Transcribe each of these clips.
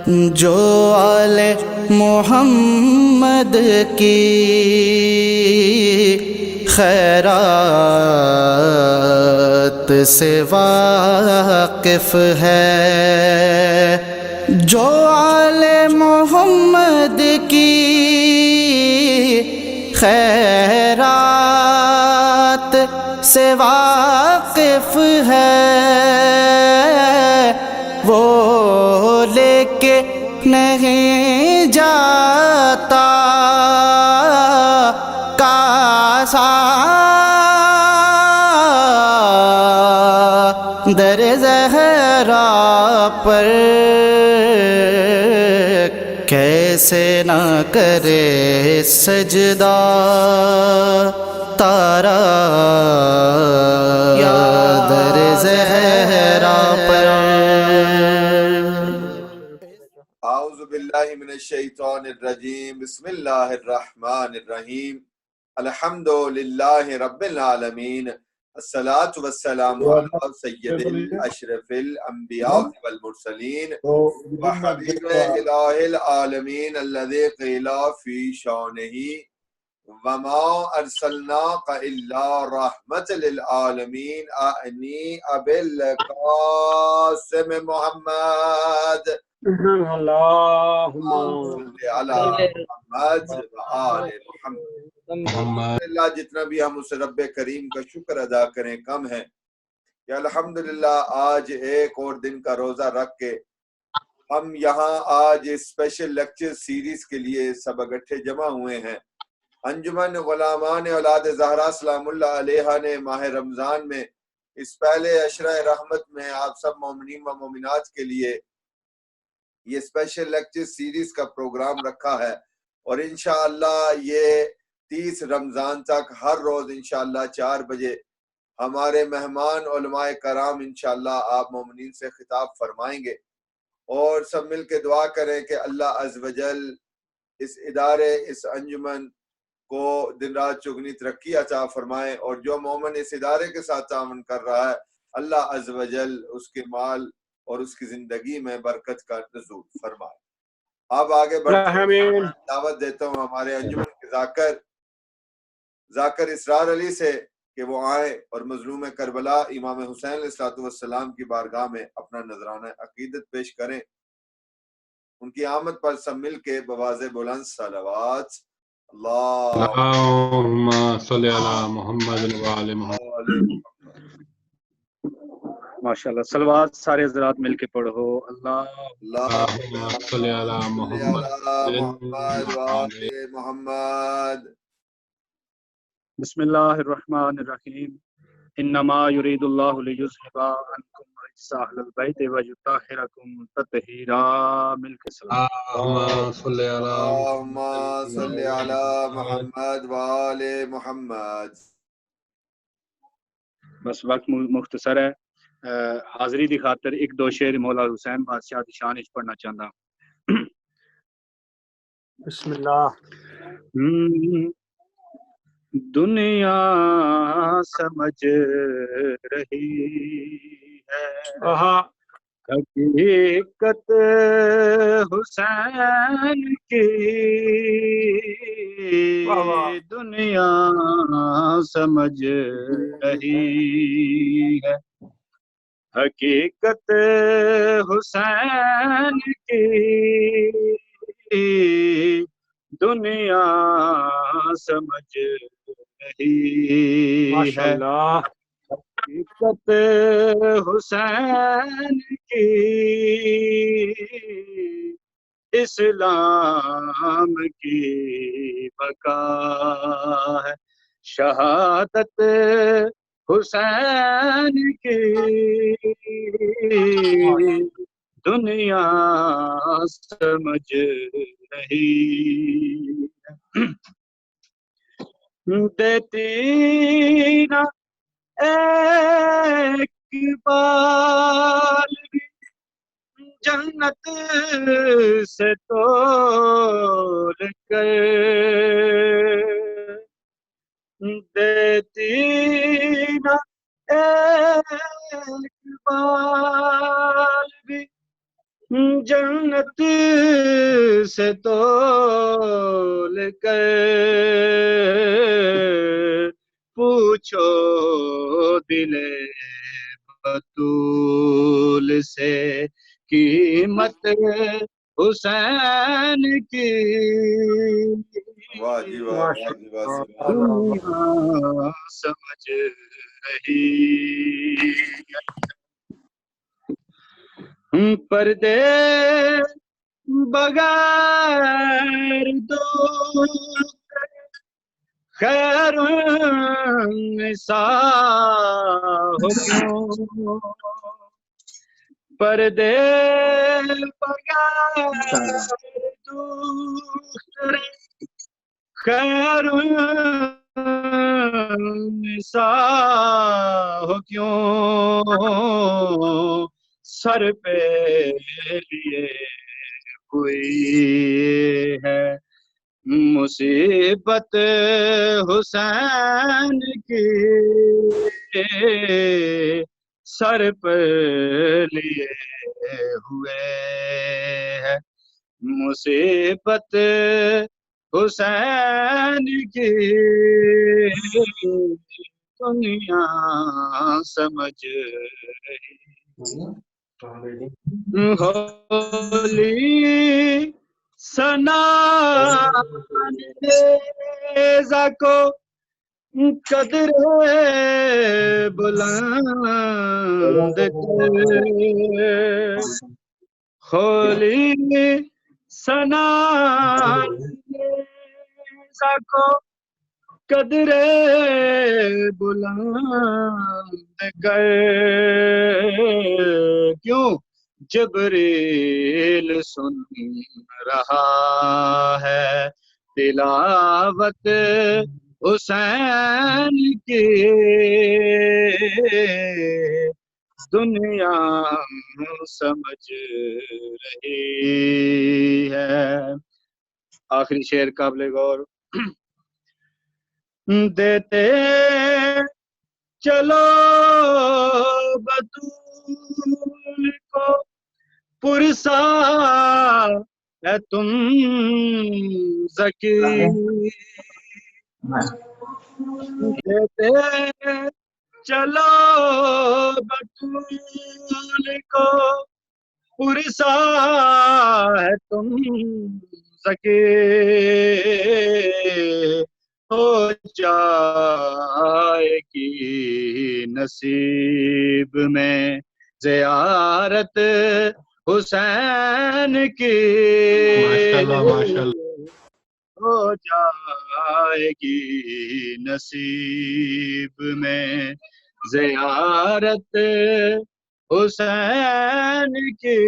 جو آل محمد کی خیرات سے واقف ہے، جو آل محمد کی خیرات سے واقف ہے، وہ لے کے نہیں جاتا کاسا در زہرا پر، کیسے نہ کرے سجدہ تارا در زہرا پر۔ اعوذ باللہ من الشیطان الرجیم، بسم اللہ الرحمن الرحیم، الحمد للہ رب العالمین، الصلاۃ والسلام علی سید الاشرف الانبیاء والمرسلین وحبیب الہ العالمین الذی قیل فی شانہ وما ارسلناک الا رحمۃ للعالمین اعنی ابی القاسم محمد اللہم صلی علی محمد وآل محمد۔ اللہ جتنا بھی ہم اس رب کریم کا شکر ادا کریں کم ہے کہ الحمدللہ آج ایک اور دن کا روزہ رکھ کے ہم یہاں آج اسپیشل لیکچر سیریز کے لیے سب اکٹھے جمع ہوئے ہیں۔ انجمن غلامان اولاد زہرا سلام اللہ علیہا نے ماہ رمضان میں اس پہلے عشرہ رحمت میں آپ سب مومنین و مومنات کے لیے یہ اسپیشل لیکچر سیریز کا پروگرام رکھا ہے، اور انشاءاللہ یہ 30 رمضان تک ہر روز انشاءاللہ 4 بجے ہمارے مہمان علماء کرام انشاءاللہ آپ مومنین سے خطاب فرمائیں گے، اور سب مل کے دعا کریں کہ اللہ عز و جل اس ادارے اس انجمن کو دن رات چگنی ترقی عطا فرمائے، اور جو مومن اس ادارے کے ساتھ تعاون کر رہا ہے اللہ عز و جل اس کے مال اور اس کی زندگی میں برکت کا نزول فرمائے۔ اب آگے بڑھتے ہیں، دعوت دیتا ہوں ہمارے انجمن کے ذاکر اسرار علی سے کہ وہ آئیں اور مظلوم کربلا امام حسین علیہ السلام کی بارگاہ میں اپنا نذرانہ عقیدت پیش کریں۔ ان کی آمد پر سب مل کے بواز بلند صلوات اللہم صلی علی محمد وآل محمد۔ ماشاءاللہ، صلوات سارے حضرات مل کے پڑھو۔ اللہم صلی علی محمد وآل محمد۔ بسم اللہ الرحمن الرحیم، انما یرید اللہ لیذھب عنکم رجس اہل البیت ویطہرکم تطہیرا۔ مل کے اللہم صلی علی محمد وآل محمد۔ بس وقت مختصر ہے، حاضری دی خاطر ایک دو شعر مولا حسین بادشاہ دی شان وچ پڑھنا چاہتا ہوں۔ بسم اللہ۔ دنیا سمجھ رہی ہے حقیقت حسین کی، دنیا سمجھ رہی ہے حقیقت حسین کی، دنیا سمجھ رہی ہے حقیقت حسین کی، اسلام کی بقا ہے شہادت حسین کی، دنیا سمجھ رہی دیتی نہ ایک بار بھی جنت سے توڑ کر، دیتی نہ ایک بار بھی جنت سے تول کر پوچھو دل بطول سے قیمت حسین کی واہ جی واہ، واہ جی واہ، سبحان اللہ۔ دنیا سمجھ رہی پردے بغیر دو خیر نسا ہو کیوں پردے بغیر دوسرے خیر نسا ہو کیوں سر پہ لیے ہوئی ہے مصیبت حسین کی سر پر لیے ہوئے ہے مصیبت حسین کی دنیا سمجھ رہی ہولی سنا نیزہ کو قدر بلند کر ہولی سنا نیزہ کو قدر بلند کر کیوں جبریل سن رہا ہے تلاوت حسین کی دنیا سمجھ رہی ہے آخری شعر قابل غور دیتے چلو بطول کو پرسا ہے تم ذکی دیتے چلو بطول کو پرسا ہے تم ذکی ہو جائے گی نصیب میں زیارت حسین کی ہو جائے گی نصیب میں زیارت حسین کی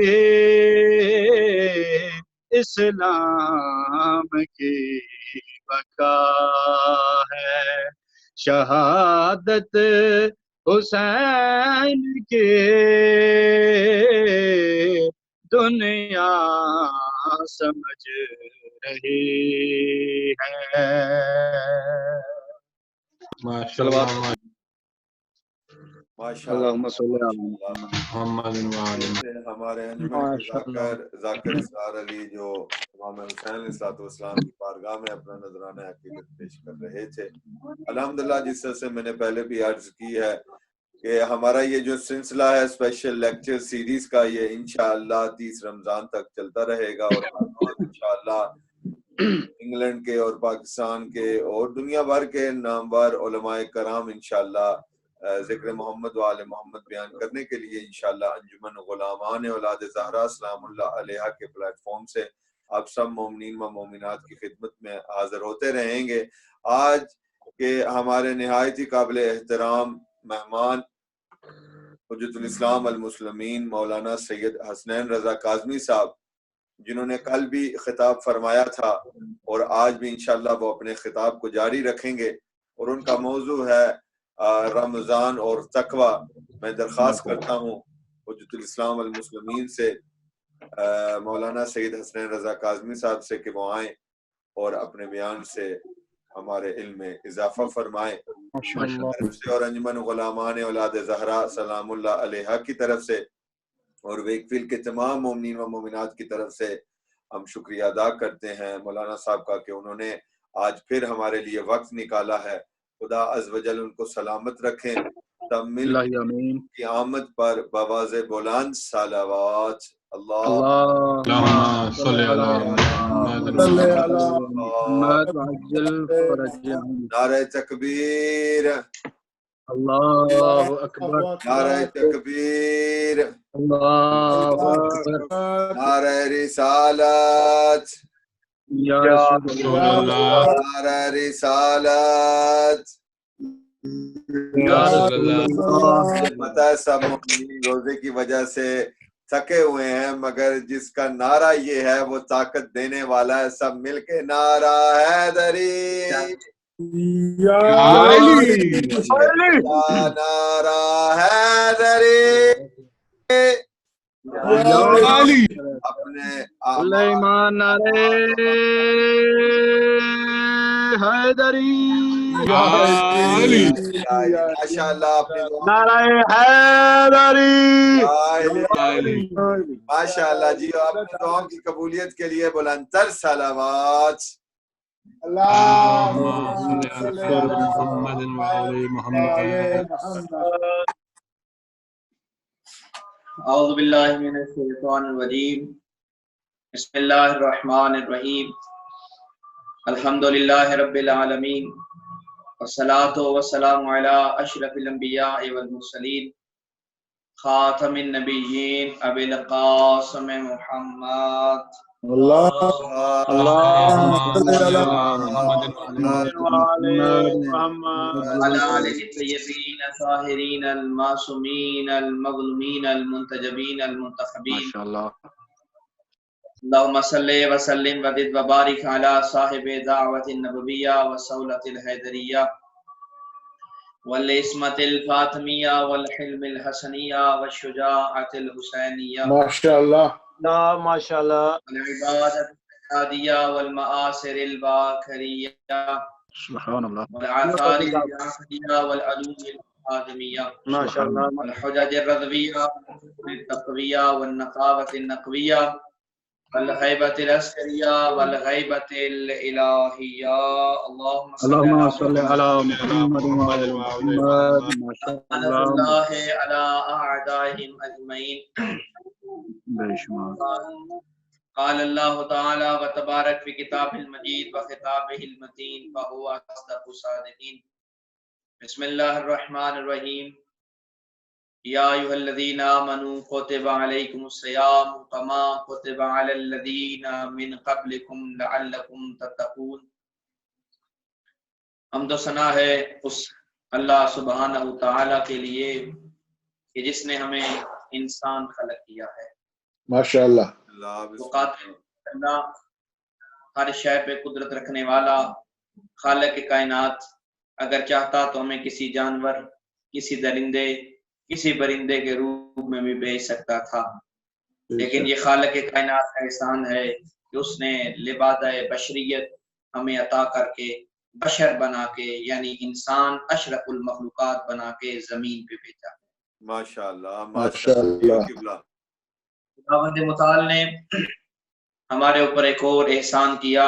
اسلام کی بقا ہے شہادت حسین کی دنیا سمجھ رہی ہے ماشاءاللہ اللہم صلی علی محمد ہمارے انجمن کے ذاکر اسرار علی جو امام حسین علیہ السلام کی بارگاہ میں اپنا نذرانہ عقیدت پیش کر رہے تھے الحمدللہ جس طرح سے میں نے پہلے بھی عرض کی ہے کہ ہمارا یہ جو سلسلہ ہے اسپیشل لیکچر سیریز کا یہ انشاءاللہ 30 رمضان تک چلتا رہے گا اور انشاءاللہ انگلینڈ کے اور پاکستان کے اور دنیا بھر کے نامور علماء کرام انشاءاللہ ذکر محمد و آل محمد بیان کرنے کے لیے انشاءاللہ انجمن غلامان اولاد زہرا سلام اللہ علیہا کے پلیٹ فارم سے آپ سب مومنین و مومنات کی خدمت میں حاضر ہوتے رہیں گے آج کے ہمارے نہایت ہی قابل احترام مہمان حجت الاسلام المسلمین مولانا سید حسنین رضا کاظمی صاحب جنہوں نے کل بھی خطاب فرمایا تھا اور آج بھی انشاءاللہ وہ اپنے خطاب کو جاری رکھیں گے اور ان کا موضوع ہے رمضان اور تقوی میں درخواست کرتا ہوں حجت الاسلام المسلمین سے مولانا سید حسنین رضا کاظمی صاحب سے کہ وہ آئیں اور اپنے بیان سے ہمارے علم میں اضافہ فرمائیں اور انجمن غلامان اولاد زہرا سلام اللہ علیہا کی طرف سے اور ویکفیلڈ کے تمام مومنین و مومنات کی طرف سے ہم شکریہ ادا کرتے ہیں مولانا صاحب کا کہ انہوں نے آج پھر ہمارے لیے وقت نکالا ہے. خدا عز و جل ان کو سلامت رکھیں. تب مل کی آمد پر بواز بلند صلوات. اللہم صلی علی محمد وعجل فرجهم. نعرہ تکبیر، اللہ اکبر، نعرہ تکبیر، اللہ اکبر، نعرہ رسالت، یا رسول اللہ، نعرہ رسالت. یا رسول اللہ. پتہ ہے سب مومنین روزے کی وجہ سے تھکے ہوئے ہیں، مگر جس کا نعرہ یہ ہے وہ طاقت دینے والا ہے. سب مل کے نعرہ حیدری، یا نعرہ حیدری. اپنے سلیمان نعرہ حیدری، ماشاء اللہ اپنی نعرہ حیدری، ماشاء اللہ جی. اپنی دعاؤں کی قبولیت کے لیے بلندتر صلوات. اعوذ باللہ من الشیطان الرجیم. بسم اللہ الرحمن الرحیم. الحمدللہ رب العالمین، والصلاة والسلام علی اشرف الانبیاء والمرسلین، خاتم النبیین ابی القاسم محمد. وعلى آله الطيبين الطاهرين المعصومين المظلومين المنتجبين المنتخبين. اللهم صل وسلم وزد وبارك على صاحب دعوة النبوية والصولة الحيدرية والعصمة الفاطمية والحلم الحسنية والشجاعة الحسينية. ما شاء الله. لا ما شاء الله. والعبادة الهادية والمآثر الباكرية سبحان اللہ، والآثار الجعفرية والعلوم الآدمية ما شاء الله، والحجج الرضوية والتقوية والنقاوة النقوية والغيبة العسكرية والغيبة الإلهية. اللهم صل على محمد وعلى آل محمد. ما شاء الله على أعدائهم أجمعين. بے شمار. قال الله تعالى وتبارك في كتاب المجيد وخطابه المتين فهو أصدق الصادقين. بسم الله الرحمن الرحيم. يا أيها الذين آمنوا كتب عليكم الصيام كما كتب على الذين من قبلكم لعلكم تتقون. حمد و ثنا ہے اس اللہ سبحانہ تعالیٰ کے لیے کہ جس نے ہمیں انسان خلق کیا ہے. ماشاء اللہ. وہ قادر اللہ، ہر شے پہ قدرت رکھنے والا، خالق کائنات. اگر چاہتا تو ہمیں کسی جانور، کسی درندے، کسی پرندے کے روپ میں بھی بھیج سکتا تھا، لیکن یہ خالق کائنات کا احسان ہے کہ اس نے لبادہ بشریت ہمیں عطا کر کے بشر بنا کے، یعنی انسان اشرف المخلوقات بنا کے زمین پہ بھیجا. ماشاء اللہ، ماشاء اللہ. خداوند متعال نے ہمارے اوپر ایک اور احسان کیا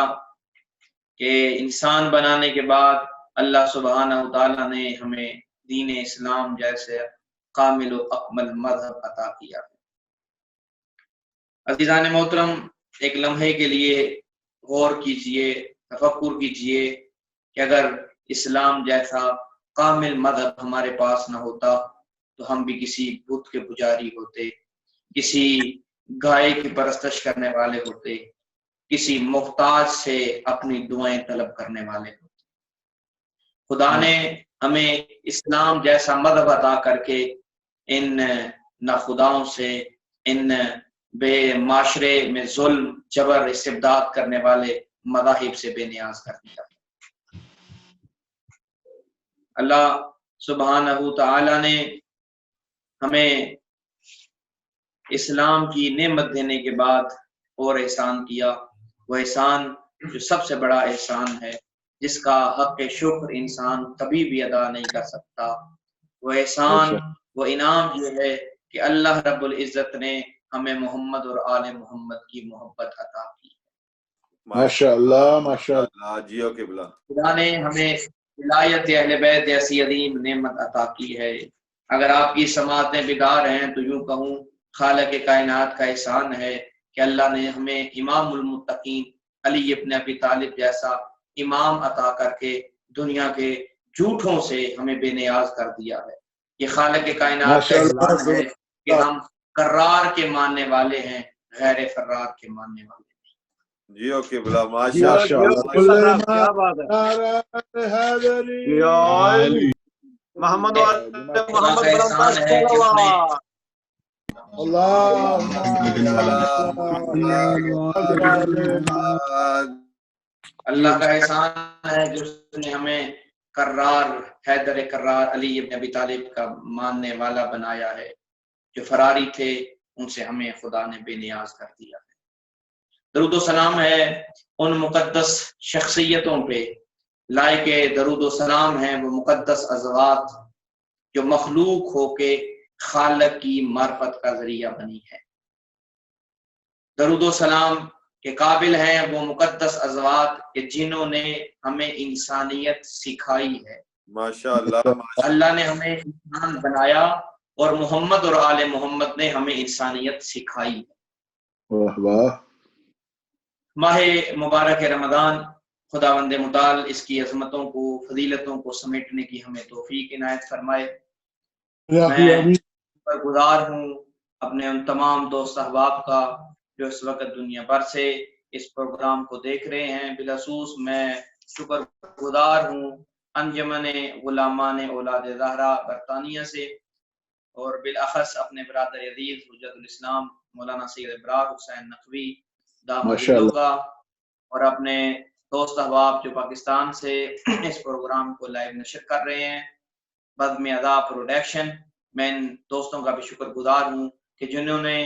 کہ انسان بنانے کے بعد اللہ سبحانہ وتعالی نے ہمیں دین اسلام جیسے کامل و اکمل مذہب عطا کیا. عزیزان محترم، ایک لمحے کے لیے غور کیجئے، تفکر کیجئے کہ اگر اسلام جیسا کامل مذہب ہمارے پاس نہ ہوتا تو ہم بھی کسی بت کے پجاری ہوتے، کسی گائے کی پرستش کرنے والے ہوتے، کسی محتاج سے اپنی دعائیں طلب کرنے والے ہوتے. خدا نے ہمیں اسلام جیسا مذہب عطا کر کے ان ناخداؤں سے، ان بے معاشرے میں ظلم، جبر، استبداد کرنے والے مذاہب سے بے نیاز کر دیا. اللہ سبحانہ تعالی نے ہمیں اسلام کی نعمت دینے کے بعد اور احسان کیا. وہ احسان جو سب سے بڑا احسان ہے، جس کا حق شکر انسان کبھی بھی ادا نہیں کر سکتا. وہ احسان، وہ انعام یہ ہے کہ اللہ رب العزت نے ہمیں محمد اور آل محمد کی محبت عطا کی. ماشاءاللہ ماشاءاللہ. جیو قبلہ. خدا نے ہمیں ولایت اہل بیت ایسی عظیم نعمت عطا کی ہے. اگر آپ کی سماعتیں بیدار ہیں تو یوں کہوں خالق کائنات کا احسان ہے کہ اللہ نے ہمیں امام المتقین علی ابن ابی طالب جیسا امام عطا کر کے دنیا کے جھوٹوں سے ہمیں بے نیاز کر دیا ہے. یہ خالق کائنات کا احسان ہے کہ ہم قرار کے ماننے والے ہیں، غیر فرار کے ماننے والے ہیں. جیو قبلہ. ماشاءاللہ. کیا بات ہے. محمد خدا کا احسان ہے کہ اس نے اللہ کا احسان ہے کہ اس نے ہمیں قرار حیدر قرار علی ابن ابی طالب کا ماننے والا بنایا ہے. جو فراری تھے ان سے ہمیں خدا نے بے نیاز کر دیا ہے. درود و سلام ہے ان مقدس شخصیتوں پہ. لائق درود و سلام ہیں وہ مقدس ازواج جو مخلوق ہو کے خالق کی معرفت کا ذریعہ بنی ہے. درود و سلام کے قابل ہیں وہ مقدس ازواج کہ جنہوں نے ہمیں انسانیت سکھائی ہے. ماشاءاللہ. اللہ نے ہمیں انسان بنایا اور محمد اور آل محمد نے ہمیں انسانیت سکھائی ہے. واہ واہ. ماہ مبارک رمضان خداوند متعال اس کی عظمتوں کو فضیلتوں کو سمیٹنے کی ہمیں توفیق عنایت فرمائے. میں شکرگزار ہوں اپنے ان تمام دوست احباب کا جو اس وقت دنیا بھر سے اس پروگرام کو دیکھ رہے ہیں. بالخصوص میں شکرگزار ہوں انجمن غلامان اولاد زہرا برطانیہ سے اور بالاخص اپنے برادر عزیز حجت الاسلام مولانا سید ابرار حسین نقوی دامت الوغا اور اپنے دوست احباب جو پاکستان سے اس پروگرام کو لائیو نشر کر رہے ہیں. بزم ادا پروڈکشن. میں ان دوستوں کا بھی شکر گزار ہوں کہ جنہوں نے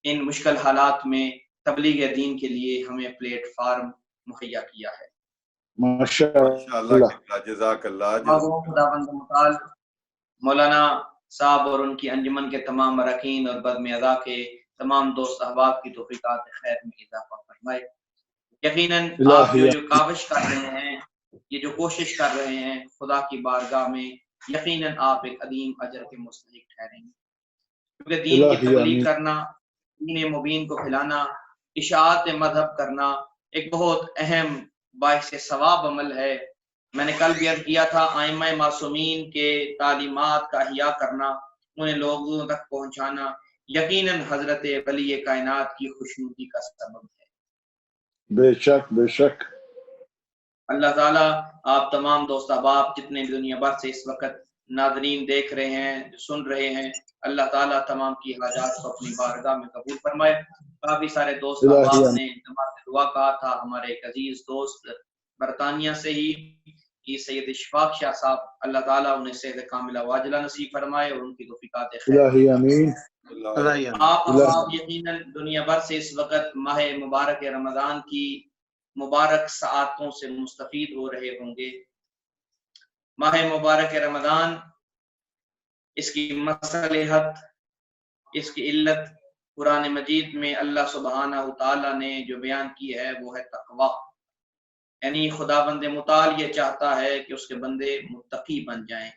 ان مشکل حالات میں تبلیغ دین کے لیے ہمیں پلیٹ فارم مہیا کیا ہے. ماشاءاللہ. جزاک اللہ. خداوند متعال مولانا صاحب اور ان کی انجمن کے تمام اراکین اور بزم ادا کے تمام دوست احباب کی توفیقات خیر میں اضافہ فرمائے. یقیناً آپ جو کاوش کر رہے ہیں، یہ جو کوشش کر رہے ہیں خدا کی بارگاہ میں، یقیناً آپ ایک عظیم اجر کے مستحق ٹھہریں گے. کیونکہ دین کی تبلیغ کرنا، دین مبین کو پھیلانا، اشاعت مذہب کرنا ایک بہت اہم باعث ثواب عمل ہے. میں نے کل بھی عرض کیا تھا ائمہ معصومین کے تعلیمات کا احیاء کرنا، انہیں لوگوں تک پہنچانا یقیناً حضرت ولی کائنات کی خوشنودی کا سبب ہے. بے شک بے شک. اللہ تعالیٰ آپ تمام دوست احباب جتنے بھی دنیا بھر سے اس وقت ناظرین دیکھ رہے ہیں، سن رہے ہیں، اللہ تعالیٰ تمام کی حاجات کو اپنی بارگاہ میں قبول فرمائے. کافی سارے دوست احباب نے نماز دعا کہا تھا. ہمارے ایک عزیز دوست برطانیہ سے ہی سید اشفاق شاہ صاحب، اللہ تعالیٰ انہیں صحت کاملہ واجلہ نصیب فرمائے اور ان کی توفیقات خیر. آمین. آپ یقیناً دنیا بھر سے اس وقت ماہ مبارک رمضان کی مبارک ساعتوں سے مستفید ہو رہے ہوں گے. ماہ مبارک رمضان، اس کی مصلحت، اس کی علت قرآن مجید میں اللہ سبحانہ تعالیٰ نے جو بیان کی ہے وہ ہے تقوی. یعنی خداوند متعال یہ چاہتا ہے کہ اس کے بندے متقی بن جائیں،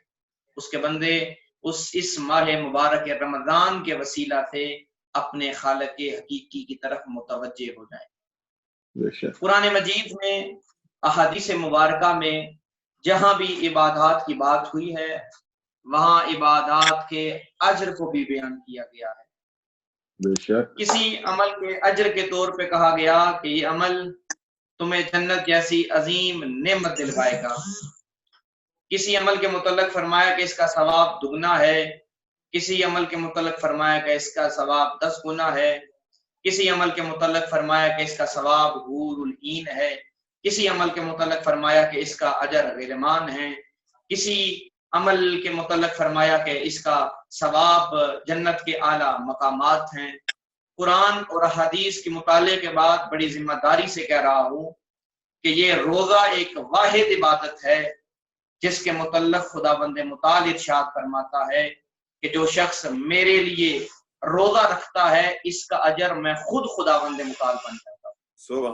اس کے بندے اس ماہ مبارک رمضان کے وسیلہ سے اپنے خالق حقیقی کی طرف متوجہ ہو جائیں. قرآن مجید میں احادیث مبارکہ میں جہاں بھی عبادات کی بات ہوئی ہے وہاں عبادات کے اجر کو بھی بیان کیا گیا ہے. کسی عمل کے اجر کے طور پہ کہا گیا کہ یہ عمل تمہیں جنت جیسی عظیم نعمت دلوائے گا. کسی عمل کے متعلق فرمایا کہ اس کا ثواب دگنا ہے، کسی عمل کے متعلق فرمایا کہ اس کا ثواب 10 گنا ہے، کسی عمل کے متعلق فرمایا کہ اس کا ثواب حور العین ہے، کسی عمل کے متعلق فرمایا کہ اس کا اجر غلمان ہے، کسی عمل کے متعلق فرمایا کہ اس کا ثواب جنت کے اعلیٰ مقامات ہیں. قرآن اور حدیث کے مطالعے کے بعد بڑی ذمہ داری سے کہہ رہا ہوں کہ یہ روزہ ایک واحد عبادت ہے جس کے متعلق خداوند متعال ارشاد فرماتا ہے کہ جو شخص میرے لیے روزہ رکھتا ہے اس کا اجر میں خود خداوند متعال بن جاتا ہوں.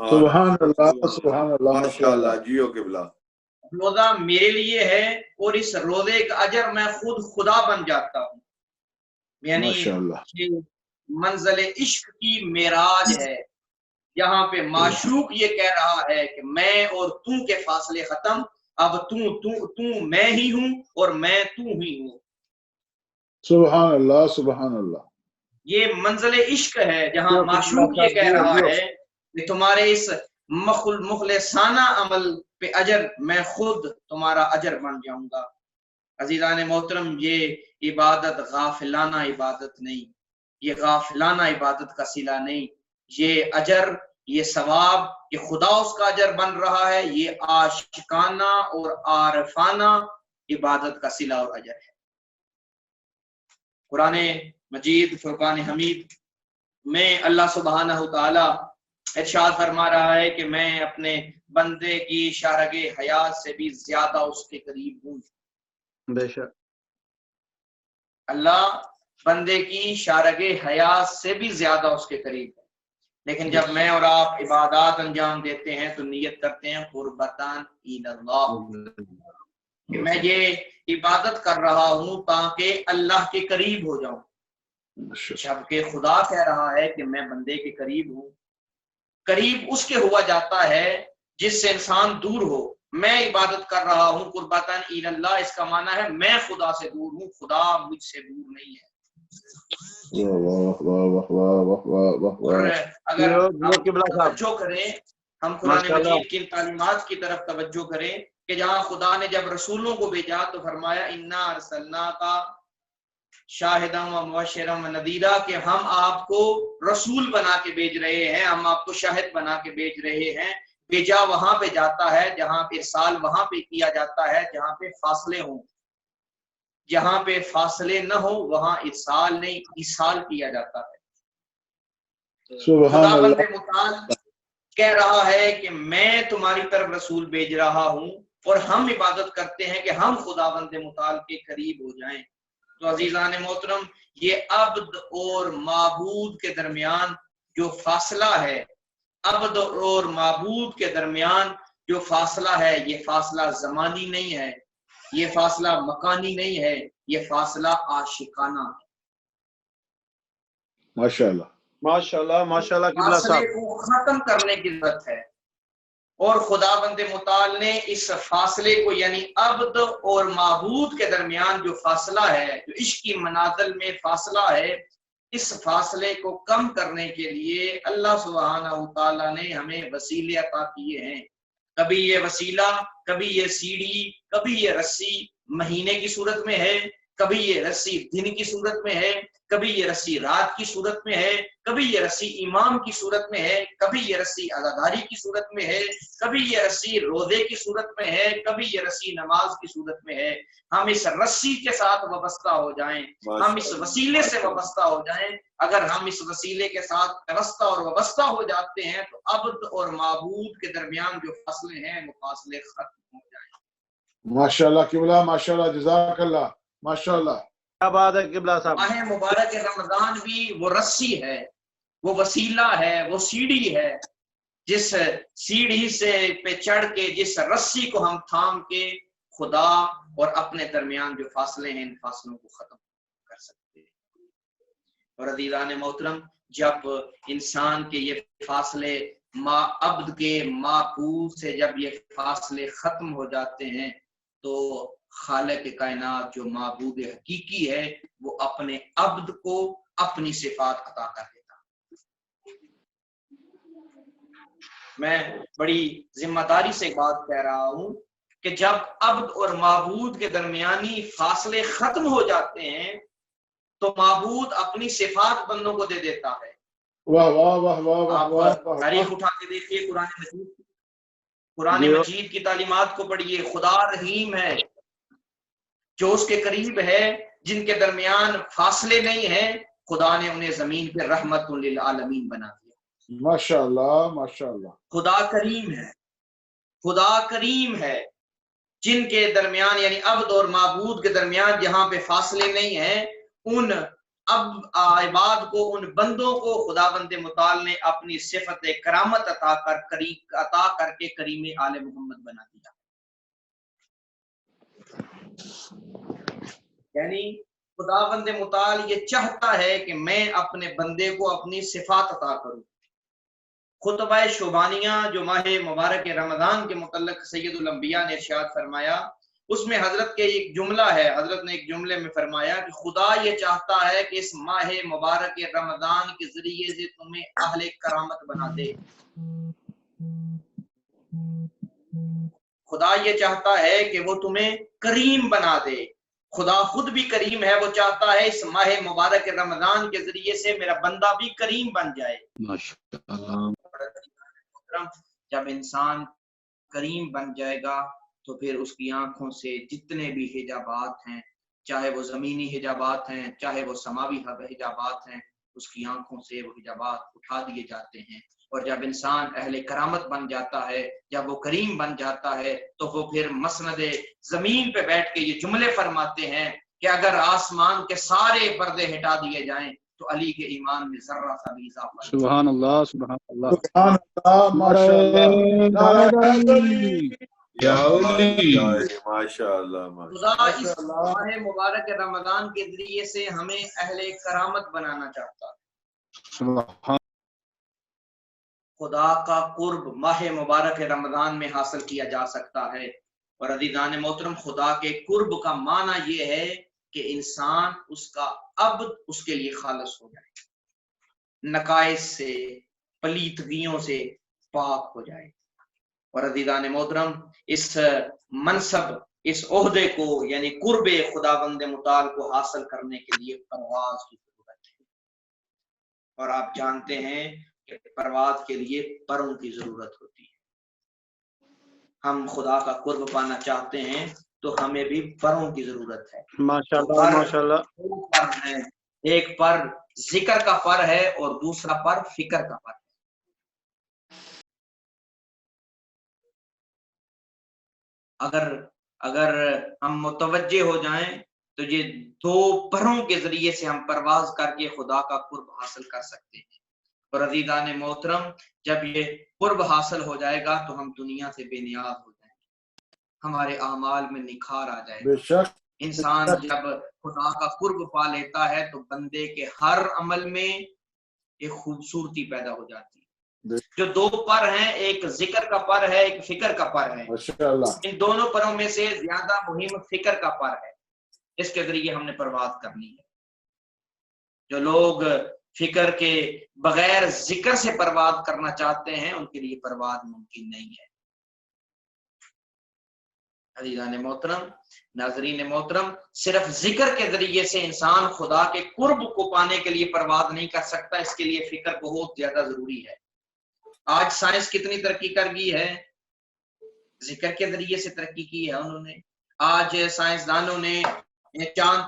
سبحان اللہ سبحان اللہ ماشاءاللہ جیو قبلہ. روزہ میرے لیے ہے اور اس روزے کا اجر میں خود خدا بن جاتا ہوں. یعنی ماشاءاللہ یہ منزل عشق کی معراج ہے جہاں پہ معشوق یہ کہہ رہا ہے کہ میں اور تو کے فاصلے ختم، اب تو میں ہی ہوں اور میں تو ہی ہوں. سبحان اللہ سبحان اللہ. یہ منزل عشق ہے جہاں معشوق یہ کہہ رہا ہے کہ تمہارے اس مخلصانہ عمل پہ اجر میں خود تمہارا اجر بن جاؤں گا. عزیزان محترم، یہ عبادت غافلانہ عبادت نہیں، یہ غافلانہ عبادت کا صلہ نہیں. یہ اجر، یہ ثواب، یہ خدا اس کا اجر بن رہا ہے، یہ عاشقانہ اور عارفانہ عبادت کا صلہ اور اجر ہے. قرآن مجید فرقان حمید میں اللہ سبحانہ تعالی ارشاد فرما رہا ہے کہ میں اپنے بندے کی شارگ حیات سے بھی زیادہ اس کے قریب ہوں. بے شک اللہ بندے کی شارگ حیات سے بھی زیادہ اس کے قریب ہے. لیکن جب میں اور آپ عبادات انجام دیتے ہیں تو نیت کرتے ہیں قربتاً اللہ، کہ میں یہ عبادت کر رہا ہوں تاکہ اللہ کے قریب ہو جاؤں. جبکہ خدا کہہ رہا ہے کہ میں بندے کے قریب ہوں. قریب اس کے ہوا جاتا ہے جس سے انسان دور ہو. میں عبادت کر رہا ہوں قربتاً اللہ، اس کا معنی ہے میں خدا سے دور ہوں، خدا مجھ سے دور نہیں ہے. اور اگر ہم توجہ کریں، ہم قرآن مجید کی تعلیمات کی طرف توجہ کریں کہ جہاں خدا نے جب رسولوں کو بھیجا تو فرمایا انا ارسلناک شاہدا و مبشرا و نذیرا، کہ ہم آپ کو رسول بنا کے بھیج رہے ہیں، ہم آپ کو شاہد بنا کے بھیج رہے ہیں. بھیجا وہاں پہ جاتا ہے جہاں پہ ارسال وہاں پہ کیا جاتا ہے جہاں پہ فاصلے ہوں. جہاں پہ فاصلے نہ ہو وہاں ارسال نہیں، ایصال کیا جاتا ہے. خدا بندے متعال کہہ رہا ہے کہ میں تمہاری طرف رسول بھیج رہا ہوں، اور ہم عبادت کرتے ہیں کہ ہم خدا بندے متعال کے قریب ہو جائیں. تو عزیزان محترم، یہ عبد اور معبود کے درمیان جو فاصلہ ہے، عبد اور معبود کے درمیان جو فاصلہ ہے، یہ فاصلہ زمانی نہیں ہے، یہ فاصلہ مکانی نہیں ہے، یہ فاصلہ عاشقانہ ہے. ماشاءاللہ ماشاءاللہ ماشاءاللہ قبلہ فاصلے صاحب. کو ختم کرنے کی ضرورت ہے، اور خدا بند متعال نے اس فاصلے کو، یعنی عبد اور معبود کے درمیان جو فاصلہ ہے، جو عشق کی منازل میں فاصلہ ہے، اس فاصلے کو کم کرنے کے لیے اللہ سبحانہ وتعالی نے ہمیں وسیلے عطا کیے ہیں. کبھی یہ وسیلہ، کبھی یہ سیڑھی، کبھی یہ رسی مہینے کی صورت میں ہے، کبھی یہ رسی دن کی صورت میں ہے، کبھی یہ رسی رات کی صورت میں ہے، کبھی یہ رسی امام کی صورت میں ہے، کبھی یہ رسی عزاداری کی صورت میں ہے، کبھی یہ رسی روزے کی صورت میں ہے، کبھی یہ رسی نماز کی صورت میں ہے. ہم اس رسی کے ساتھ وابستہ ہو جائیں، ہم اس وسیلے سے وابستہ ہو جائیں. اگر ہم اس وسیلے کے ساتھ وابستہ اور وابستہ ہو جاتے ہیں تو عبد اور معبود کے درمیان جو فاصلے ہیں وہ فاصلے ختم ہو جائیں. ماشاءاللہ قبلہ، ماشاءاللہ جزاک اللہ، ماشاءاللہ. کیا بات ہے قبلہ صاحب. ماہ مبارک رمضان بھی وہ رسی ہے، وہ وسیلہ ہے، وہ سیڑھی ہے، جس سیڑھی سے پہ چڑھ کے، جس رسی کو ہم تھام کے خدا اور اپنے درمیان جو فاصلے ہیں ان فاصلوں کو ختم کر سکتے ہیں. اور عزیزان محترم، جب انسان کے یہ فاصلے عبد کے معبود سے جب یہ فاصلے ختم ہو جاتے ہیں تو خالق کائنات جو معبود حقیقی ہے وہ اپنے عبد کو اپنی صفات عطا کر دیتا. میں بڑی ذمہ داری سے بات کہہ رہا ہوں کہ جب عبد اور معبود کے درمیانی فاصلے ختم ہو جاتے ہیں تو معبود اپنی صفات بندوں کو دے دیتا ہے. واہ واہ واہ واہ واہ واہ آپ واہ. تاریخ اٹھا کے دیکھیے، قرآن مجید کی تعلیمات کو پڑھیے. خدا رحیم ہے، جو اس کے قریب ہے، جن کے درمیان فاصلے نہیں ہیں، خدا نے انہیں زمین پہ رحمت للعالمین بنا دیا. ماشاءاللہ ماشاءاللہ. خدا کریم ہے، خدا کریم ہے، جن کے درمیان یعنی عبد اور معبود کے درمیان جہاں پہ فاصلے نہیں ہیں ان اب عباد کو، ان بندوں کو خداوند متعال نے اپنی صفت کرامت عطا کر کے کریم آل محمد بنا دیا. یعنی خداوند متعال یہ چاہتا ہے کہ میں اپنے بندے کو اپنی صفات عطا کروں. خطبہ شوبانیہ جو ماہ مبارک رمضان کے متعلق سید الانبیاء نے ارشاد فرمایا، اس میں حضرت کے ایک جملہ ہے، حضرت نے ایک جملے میں فرمایا کہ خدا یہ چاہتا ہے کہ اس ماہ مبارک رمضان کے ذریعے سے تمہیں اہل کرامت بنا دے. خدا یہ چاہتا ہے کہ وہ تمہیں کریم بنا دے. خدا خود بھی کریم ہے، وہ چاہتا ہے اس ماہ مبارک رمضان کے ذریعے سے میرا بندہ بھی کریم بن جائے. جب انسان کریم بن جائے گا تو پھر اس کی آنکھوں سے جتنے بھی حجابات ہیں، چاہے وہ زمینی حجابات ہیں چاہے وہ سماوی حجابات ہیں، اس کی آنکھوں سے وہ حجابات اٹھا دیے جاتے ہیں. اور جب انسان اہل کرامت بن جاتا ہے، جب وہ کریم بن جاتا ہے، تو وہ پھر مسند زمین پہ بیٹھ کے یہ جملے فرماتے ہیں کہ اگر آسمان کے سارے پردے ہٹا دیے جائیں تو علی کے ایمان میں ذرہ سا بھی اضافہ نہیں. سبحان اللہ سبحان اللہ. سبحان اللہ ماشاءاللہ. نعرہ حیدری. ماشاء اللہ. خدا اس ماہ مبارک رمضان کے ذریعے سے ہمیں اہل کرامت بنانا چاہتا ہے. سبحان خدا کا قرب ماہ مبارک رمضان میں حاصل کیا جا سکتا ہے. اور عزیزان محترم، خدا کے قرب کا معنی یہ ہے کہ انسان اس کا عبد اس کے لیے خالص ہو جائے، نقائص سے، پلیتگیوں سے پاک ہو جائے. اور عزیزان محترم، اس منصب، اس عہدے کو یعنی قرب خداوند متعال کو حاصل کرنے کے لیے پرواز کی ضرورت ہے. اور آپ جانتے ہیں کہ پرواز کے لیے پروں کی ضرورت ہوتی ہے. ہم خدا کا قرب پانا چاہتے ہیں تو ہمیں بھی پروں کی ضرورت ہے. ماشاءاللہ ماشاءاللہ. پر ہے، ایک پر ذکر کا پر ہے اور دوسرا پر فکر کا پر ہے. اگر ہم متوجہ ہو جائیں تو یہ دو پروں کے ذریعے سے ہم پرواز کر کے خدا کا قرب حاصل کر سکتے ہیں. اور عزیزان محترم، جب یہ قرب حاصل ہو جائے گا تو ہم دنیا سے بے نیاز ہو جائیں گے، ہمارے اعمال میں نکھار آ جائے گا. بے شک. انسان جب خدا کا قرب پا لیتا ہے تو بندے کے ہر عمل میں ایک خوبصورتی پیدا ہو جاتی ہے. جو دو پر ہیں، ایک ذکر کا پر ہے، ایک فکر کا پر ہے. ان دونوں پروں میں سے زیادہ مہم فکر کا پر ہے. اس کے ذریعے ہم نے پرواز کرنی ہے. جو لوگ فکر کے بغیر ذکر سے پرواز کرنا چاہتے ہیں ان کے لیے پرواز ممکن نہیں ہے. عزیزان محترم، ناظرین محترم، صرف ذکر کے ذریعے سے انسان خدا کے قرب کو پانے کے لیے پرواز نہیں کر سکتا. اس کے لیے فکر بہت زیادہ ضروری ہے. آج سائنس کتنی ترقی کر گئی ہے، ذکر کے ذریعے سے ترقی کی ہے انہوں نے. آج سائنسدانوں نے چاند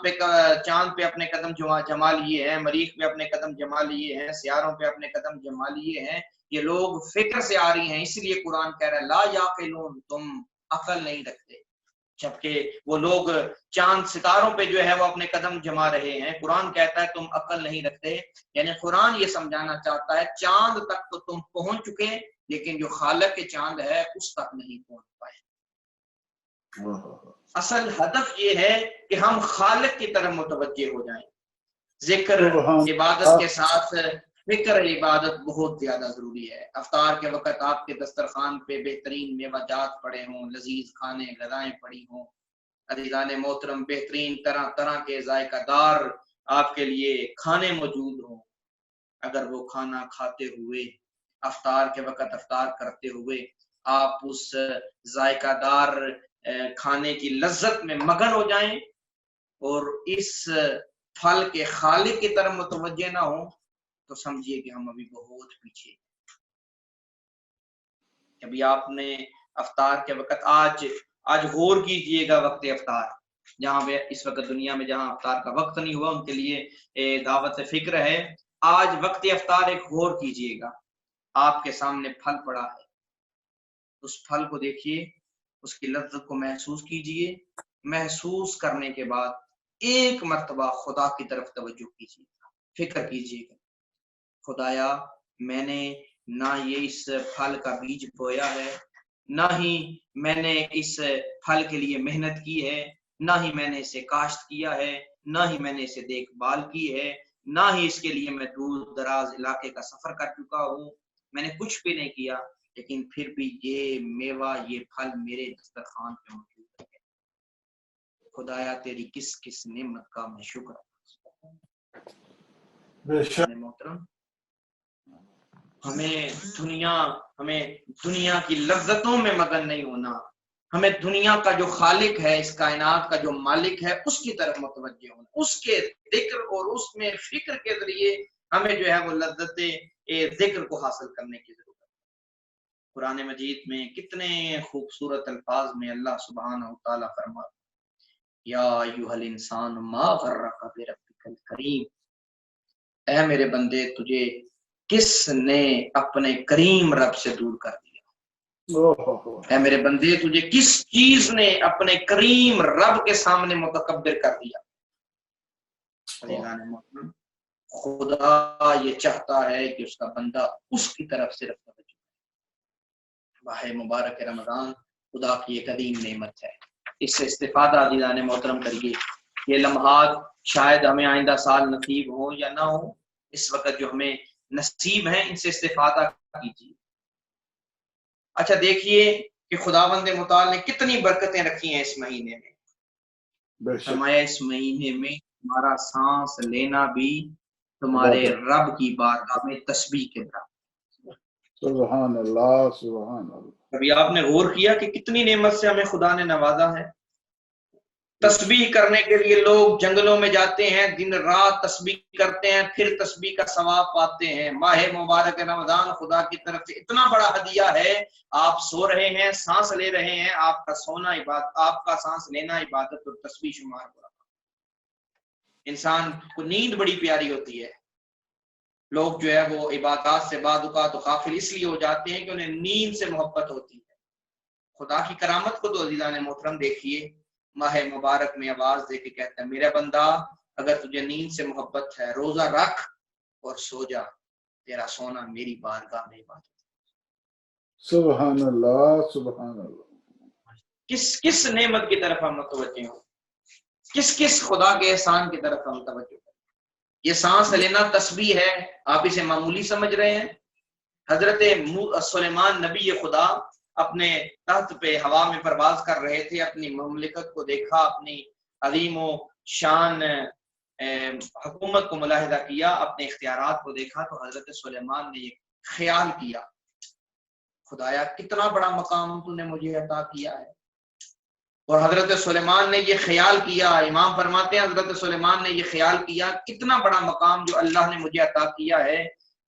پہ اپنے قدم جما لیے ہیں، مریخ پہ اپنے قدم جما لیے ہیں، سیاروں پہ اپنے قدم جما لیے ہیں. یہ لوگ فکر سے آ رہی ہیں، اس لیے قرآن کہہ رہا ہے لا یعقلون، تم عقل نہیں رکھتے. جبکہ وہ لوگ چاند ستاروں پہ جو ہے وہ اپنے قدم جما رہے ہیں. قرآن کہتا ہے تم عقل نہیں رکھتے. یعنی قرآن یہ سمجھانا چاہتا ہے چاند تک تو تم پہنچ چکے لیکن جو خالق کے چاند ہے اس تک نہیں پہنچ پائے. اصل ہدف یہ ہے کہ ہم خالق کی طرف متوجہ ہو جائیں. ذکر عبادت کے ساتھ فکر عبادت بہت زیادہ ضروری ہے. افطار کے وقت آپ کے دسترخوان پہ بہترین میوہ جات پڑے ہوں، لذیذ کھانے غذائیں پڑی ہوں. عزیزان محترم، بہترین طرح طرح کے ذائقہ دار آپ کے لیے کھانے موجود ہوں. اگر وہ کھانا کھاتے ہوئے، افطار کے وقت افطار کرتے ہوئے آپ اس ذائقہ دار کھانے کی لذت میں مگن ہو جائیں اور اس پھل کے خالق کی طرف متوجہ نہ ہوں تو سمجھیے کہ ہم ابھی بہت پیچھے ہیں. ابھی آپ نے افطار کے وقت آج غور کیجئے گا وقت افطار. جہاں پہ اس وقت دنیا میں جہاں افطار کا وقت نہیں ہوا ان کے لیے دعوت فکر ہے. آج وقت افطار ایک غور کیجئے گا. آپ کے سامنے پھل پڑا ہے، اس پھل کو دیکھیے، اس کی لذت کو محسوس کیجئے. محسوس کرنے کے بعد ایک مرتبہ خدا کی طرف توجہ کیجیے، فکر کیجیے کہ خدایا میں نے نہ یہ اس پھل کا بیج بویا ہے، نہ ہی میں نے اس پھل کے لیے محنت کی ہے، نہ ہی میں نے اسے کاشت کیا ہے، نہ ہی میں نے اسے دیکھ بھال کی ہے، نہ ہی اس کے لیے میں دور دراز علاقے کا سفر کر چکا ہوں، میں نے کچھ بھی نہیں کیا، لیکن پھر بھی یہ میوہ یہ پھل میرے دسترخوان پہ موجود ہے۔ خدایا تیری کس کس نعمت کا میں شکر بے شک محترم، ہمیں دنیا کی لذتوں میں مگن نہیں ہونا، ہمیں دنیا کا جو خالق ہے، اس کائنات کا جو مالک ہے، اس کی طرف متوجہ ہونا، اس کے ذکر اور اس میں فکر کے ذریعے ہمیں جو ہے وہ لذت ذکر کو حاصل کرنے کی ضرورت ہے۔ قرآن مجید میں کتنے خوبصورت الفاظ میں اللہ سبحانہ و تعالیٰ فرماتا یا ایھا الانسان ما غرک بربک الکریم، اے میرے بندے تجھے کس نے اپنے کریم رب سے دور کر دیا، اے میرے بندے تجھے کس چیز نے اپنے کریم رب کے سامنے متکبر کر دیا۔ خدا یہ چاہتا ہے کہ اس کا بندہ اس کی طرف صرف توجہ کرے۔ ماہ مبارک رمضان خدا کی ایک عظیم نعمت ہے، اس سے استفادہ عزیزان محترم کریے۔ یہ لمحات شاید ہمیں آئندہ سال نصیب ہوں یا نہ ہوں، اس وقت جو ہمیں نصیب ہیں ان سے استفادہ کیجیے۔ اچھا دیکھیے کہ خداوند متعال نے کتنی برکتیں رکھی ہیں اس مہینے میں۔ بے شک فرمایا اس مہینے میں تمہارا سانس لینا بھی تمہارے رب کی بارگاہ میں تسبیح کے برابر۔ سبحان اللہ سبحان اللہ۔ کبھی آپ نے غور کیا کہ کتنی نعمت سے ہمیں خدا نے نوازا ہے؟ تسبیح کرنے کے لیے لوگ جنگلوں میں جاتے ہیں، دن رات تسبیح کرتے ہیں، پھر تسبیح کا ثواب پاتے ہیں۔ ماہ مبارک رمضان خدا کی طرف سے اتنا بڑا ہدیہ ہے، آپ سو رہے ہیں، سانس لے رہے ہیں، آپ کا سونا عبادت، آپ کا سانس لینا عبادت اور تسبیح شمار ہو رہا۔ انسان کو نیند بڑی پیاری ہوتی ہے، لوگ جو ہے وہ عبادات سے بعد اوقات غافل اس لیے ہو جاتے ہیں کہ انہیں نیند سے محبت ہوتی ہے۔ خدا کی کرامت کو تو عزیزان محترم دیکھیے، ماہ مبارک میں آواز دے کے کہتا ہے میرا بندہ اگر تجھے نیند سے محبت ہے، روزہ رکھ اور سو جا، تیرا سونا میری بارگاہ میں عبادت۔ سبحان اللہ سبحان اللہ۔ کس نعمت کی طرف ہم متوجہ ہوں، کس خدا کے احسان کی طرف ہم توجہ کریں۔ یہ سانس لینا تسبیح ہے، آپ اسے معمولی سمجھ رہے ہیں؟ حضرت سلیمان نبی خدا اپنے تخت پہ ہوا میں پرواز کر رہے تھے، اپنی مملکت کو دیکھا، اپنی عظیم و شان حکومت کو ملاحظہ کیا، اپنے اختیارات کو دیکھا تو حضرت سلیمان نے یہ خیال کیا خدایا کتنا بڑا مقام تو نے مجھے عطا کیا ہے۔ اور حضرت سلیمان نے یہ خیال کیا، امام فرماتے ہیں حضرت سلیمان نے یہ خیال کیا کتنا بڑا مقام جو اللہ نے مجھے عطا کیا ہے،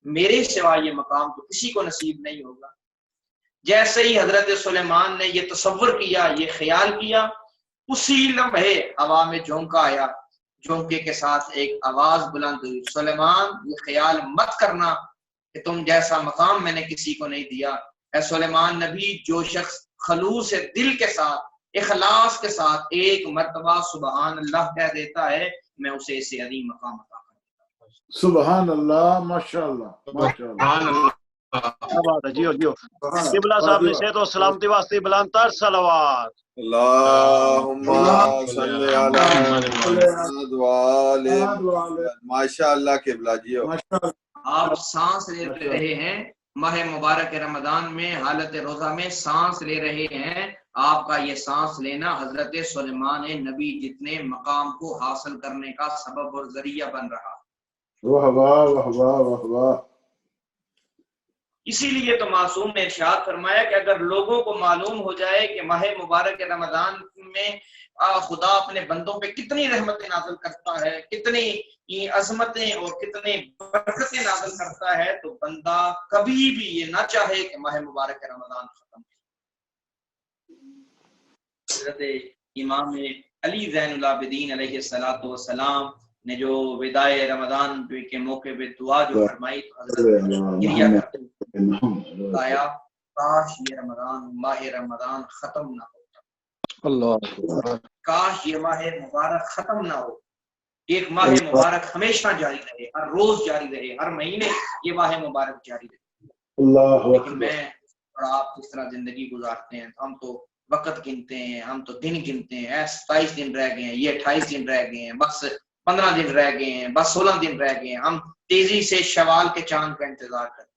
میرے سوا یہ مقام تو کسی کو نصیب نہیں ہوگا۔ جیسے ہی حضرت سلیمان نے یہ تصور کیا، یہ خیال کیا، اسی لمحے ہوا میں جھونکا آیا، جھونکے کے ساتھ ایک آواز بلند ہوئی، سلیمان یہ خیال مت کرنا کہ تم جیسا مقام میں نے کسی کو نہیں دیا۔ اے سلیمان نبی، جو شخص خلوص دل کے ساتھ، اخلاص کے ساتھ ایک مرتبہ سبحان اللہ کہہ دیتا ہے، میں اسے اسے عظیم مقام عطا کرتا ہوں۔ سبحان اللہ ماشاء اللہ ماشاء اللہ۔ کیا بات ہے، جیو قبلہ صاحب نے صحت و سلامتی واسطے بلند تر صلوات۔ اللہم صلی علی محمد وآل محمد۔ ماشاء اللہ قبلہ جیو۔ آپ سانس لے رہے ہیں ماہ مبارک رمضان میں، حالت روزہ میں سانس لے رہے ہیں، آپ کا یہ سانس لینا حضرت سلیمان نبی جتنے مقام کو حاصل کرنے کا سبب اور ذریعہ بن رہا۔ واہ واہ واہ واہ واہ واہ۔ اسی لیے تو معصوم نے ارشاد فرمایا کہ اگر لوگوں کو معلوم ہو جائے کہ ماہ مبارک رمضان میں خدا اپنے بندوں پہ کتنی رحمتیں نازل کرتا ہے، کتنی عظمتیں اور کتنے برکتیں نازل کرتا ہے، تو بندہ کبھی بھی یہ نہ چاہے کہ ماہ مبارک رمضان ختم ہو۔ حضرت امام علی زین العابدین علیہ السلام نے جو وداع رمضان کے موقع پہ دعا جو فرمائی تو حضرت گریہ کرتے آیا کاش یہ ماہ رمضان ختم نہ ہوتا، اللہ کاش یہ ماہ مبارک ختم نہ ہو، ایک ماہ مبارک ہمیشہ جاری رہے، ہر روز جاری رہے، ہر مہینے یہ ماہ مبارک جاری رہے۔ اللہ لیکن میں اور آپ جس طرح زندگی گزارتے ہیں، ہم تو وقت گنتے ہیں، ہم تو دن گنتے ہیں، 27 دن رہ گئے ہیں، یہ 28 دن رہ گئے ہیں، بس 15 دن رہ گئے ہیں، بس 16 دن رہ گئے ہیں، ہم تیزی سے شوال کے چاند کا انتظار کرتے ہیں۔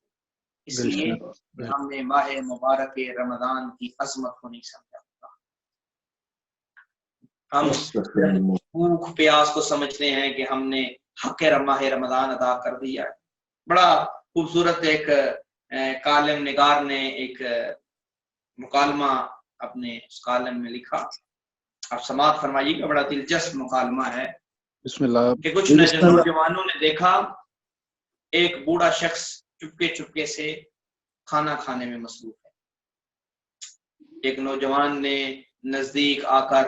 اس لیے ہم نے ماہ مبارک رمضان کی عظمت کو نہیں سمجھا، ہم بھوک پیاس کو سمجھتے ہیں کہ ہم نے حق ماہ رمضان ادا کر دیا ہے۔ بڑا خوبصورت ایک کالم نگار نے ایک مکالمہ اپنے اس کالم میں لکھا، آپ سماعت فرمائیے گا، بڑا دلچسپ مکالمہ ہے۔ بسم اللہ۔ کہ کچھ نوجوانوں نے دیکھا ایک بوڑھا شخص چپکے چپکے سے کھانا کھانے میں مصروف ہے۔ ایک نوجوان نے نزدیک آ کر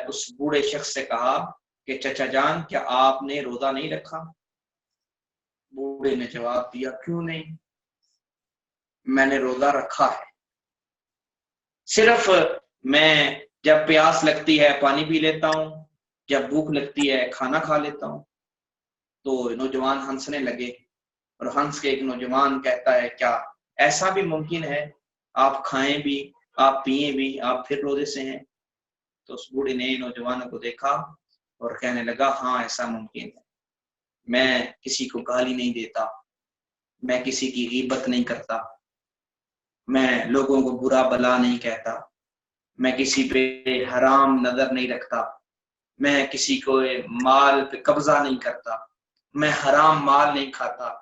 اس بوڑھے شخص سے کہا کہ چچا جان کیا آپ نے روزہ نہیں رکھا؟ بوڑھے نے جواب دیا کیوں نہیں، میں نے روزہ رکھا ہے، صرف میں جب پیاس لگتی ہے پانی پی لیتا ہوں، جب بھوک لگتی ہے کھانا کھا لیتا ہوں۔ تو نوجوان ہنسنے لگے اور ہنس کے ایک نوجوان کہتا ہے کیا ایسا بھی ممکن ہے آپ کھائیں بھی آپ پیئیں بھی آپ پھر روزے سے ہیں؟ تو اس بوڑھے نے نوجوانوں کو دیکھا اور کہنے لگا ہاں ایسا ممکن ہے، میں کسی کو گالی نہیں دیتا، میں کسی کی غیبت نہیں کرتا، میں لوگوں کو برا بلا نہیں کہتا، میں کسی پہ حرام نظر نہیں رکھتا، میں کسی کو مال پہ قبضہ نہیں کرتا، میں حرام مال نہیں کھاتا،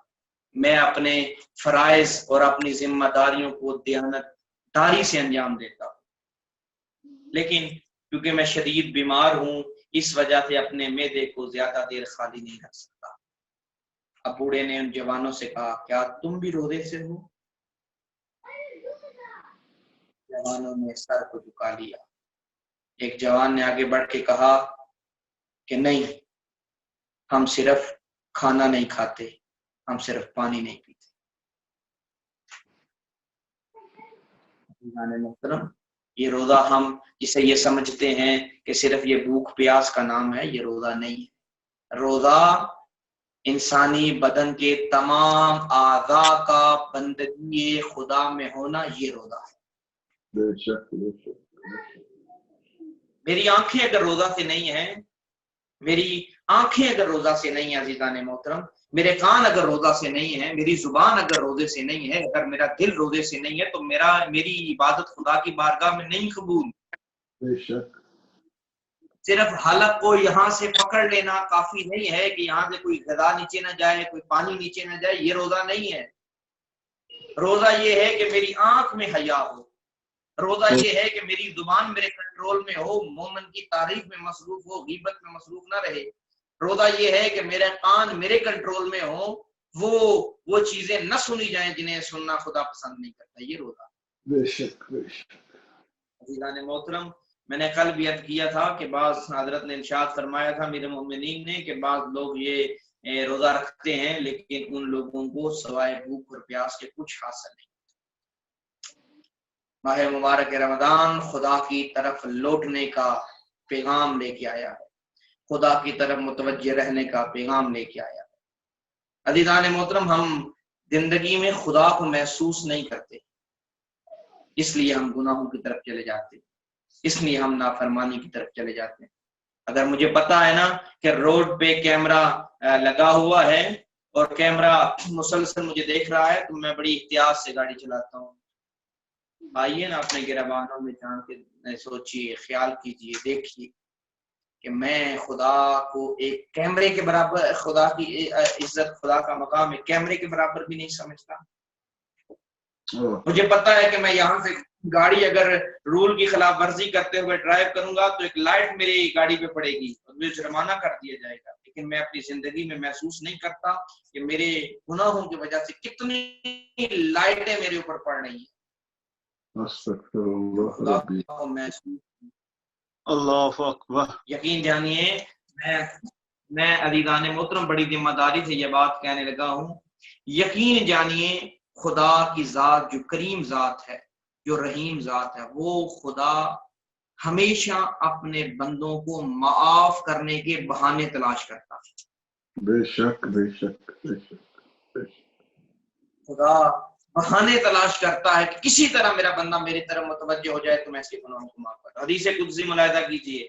میں اپنے فرائض اور اپنی ذمہ داریوں کو دیانتداری سے انجام دیتا ہوں، لیکن کیونکہ میں شدید بیمار ہوں اس وجہ سے اپنے معدے کو زیادہ دیر خالی نہیں رکھ سکتا۔ اب بوڑھے نے ان جوانوں سے کہا کیا تم بھی روزے سے ہو؟ جوانوں نے سر کو جھکا لیا۔ ایک جوان نے آگے بڑھ کے کہا کہ نہیں، ہم صرف کھانا نہیں کھاتے، ہم صرف پانی نہیں پیتے۔ محترم، یہ روزہ ہم جسے یہ سمجھتے ہیں کہ صرف یہ بھوک پیاس کا نام ہے، یہ روزہ نہیں ہے۔ روزہ انسانی بدن کے تمام اعضاء کا بندگی خدا میں ہونا، یہ روزہ ہے۔ میری آنکھیں اگر روزہ سے نہیں ہیں، میری آنکھیں اگر روزہ سے نہیں ہیں عزیزان محترم، میرے کان اگر روزہ سے نہیں ہیں، میری زبان اگر روزے سے نہیں ہے، اگر میرا دل روزے سے نہیں ہے تو میری عبادت خدا کی بارگاہ میں نہیں قبول۔ صرف حلق کو یہاں سے پکڑ لینا کافی نہیں ہے کہ یہاں سے کوئی غذا نیچے نہ جائے، کوئی پانی نیچے نہ جائے، یہ روزہ نہیں ہے۔ روزہ یہ ہے کہ میری آنکھ میں حیا ہو، روزہ یہ ہے کہ میری زبان میرے کنٹرول میں ہو، مومن کی تعریف میں مصروف ہو، غیبت میں مصروف نہ رہے۔ روزہ یہ ہے کہ میرے کان میرے کنٹرول میں ہو، وہ چیزیں نہ سنی جائیں جنہیں سننا خدا پسند نہیں کرتا، یہ روزہ۔ بے شک بے شک۔ عزیزان محترم، میں نے کل بھی عرض کیا تھا کہ بعض حضرت نے ارشاد فرمایا تھا میرے مومنین نے کہ بعض لوگ یہ روزہ رکھتے ہیں لیکن ان لوگوں کو سوائے بھوک اور پیاس کے کچھ حاصل نہیں۔ ماہ مبارک رمضان خدا کی طرف لوٹنے کا پیغام لے کے آیا ہے، خدا کی طرف متوجہ رہنے کا پیغام لے کے آیا ہے۔ عزیزان محترم، ہم زندگی میں خدا کو محسوس نہیں کرتے، اس لیے ہم گناہوں کی طرف چلے جاتے ہیں، اس لیے ہم نافرمانی کی طرف چلے جاتے ہیں۔ اگر مجھے پتا ہے نا کہ روڈ پہ کیمرہ لگا ہوا ہے اور کیمرہ مسلسل مجھے دیکھ رہا ہے تو میں بڑی احتیاط سے گاڑی چلاتا ہوں۔ آئیے نا اپنے گربانوں میں جان کے سوچیے، خیال کیجئے، دیکھیے کہ میں خدا کو ایک کیمرے کے برابر، خدا کی عزت، خدا کا مقام ایک کیمرے کے برابر بھی نہیں سمجھتا۔ مجھے پتا ہے کہ میں یہاں سے گاڑی اگر رول کی خلاف ورزی کرتے ہوئے ڈرائیو کروں گا تو ایک لائٹ میری گاڑی پہ پڑے گی اور مجھے جرمانہ کر دیا جائے گا، لیکن میں اپنی زندگی میں محسوس نہیں کرتا کہ میرے گناہوں کی وجہ سے کتنی لائٹیں میرے اوپر پڑ رہی ہیں۔ اللہ اکبر۔ یقین جانیے میں عزیزان محترم بڑی ذمہ داری سے یہ بات کہنے لگا ہوں، یقین جانیے خدا کی ذات جو کریم ذات ہے، جو رحیم ذات ہے، وہ خدا ہمیشہ اپنے بندوں کو معاف کرنے کے بہانے تلاش کرتا ہے۔ بے شک بے شک بے شک بے شک۔ خدا بہانے تلاش کرتا ہے کہ کسی طرح میرا بندہ میری طرف متوجہ ہو جائے تو میں اس کے گناہوں کو معاف کرتا ہوں۔ حدیث قدسی ملاحظہ کیجیے،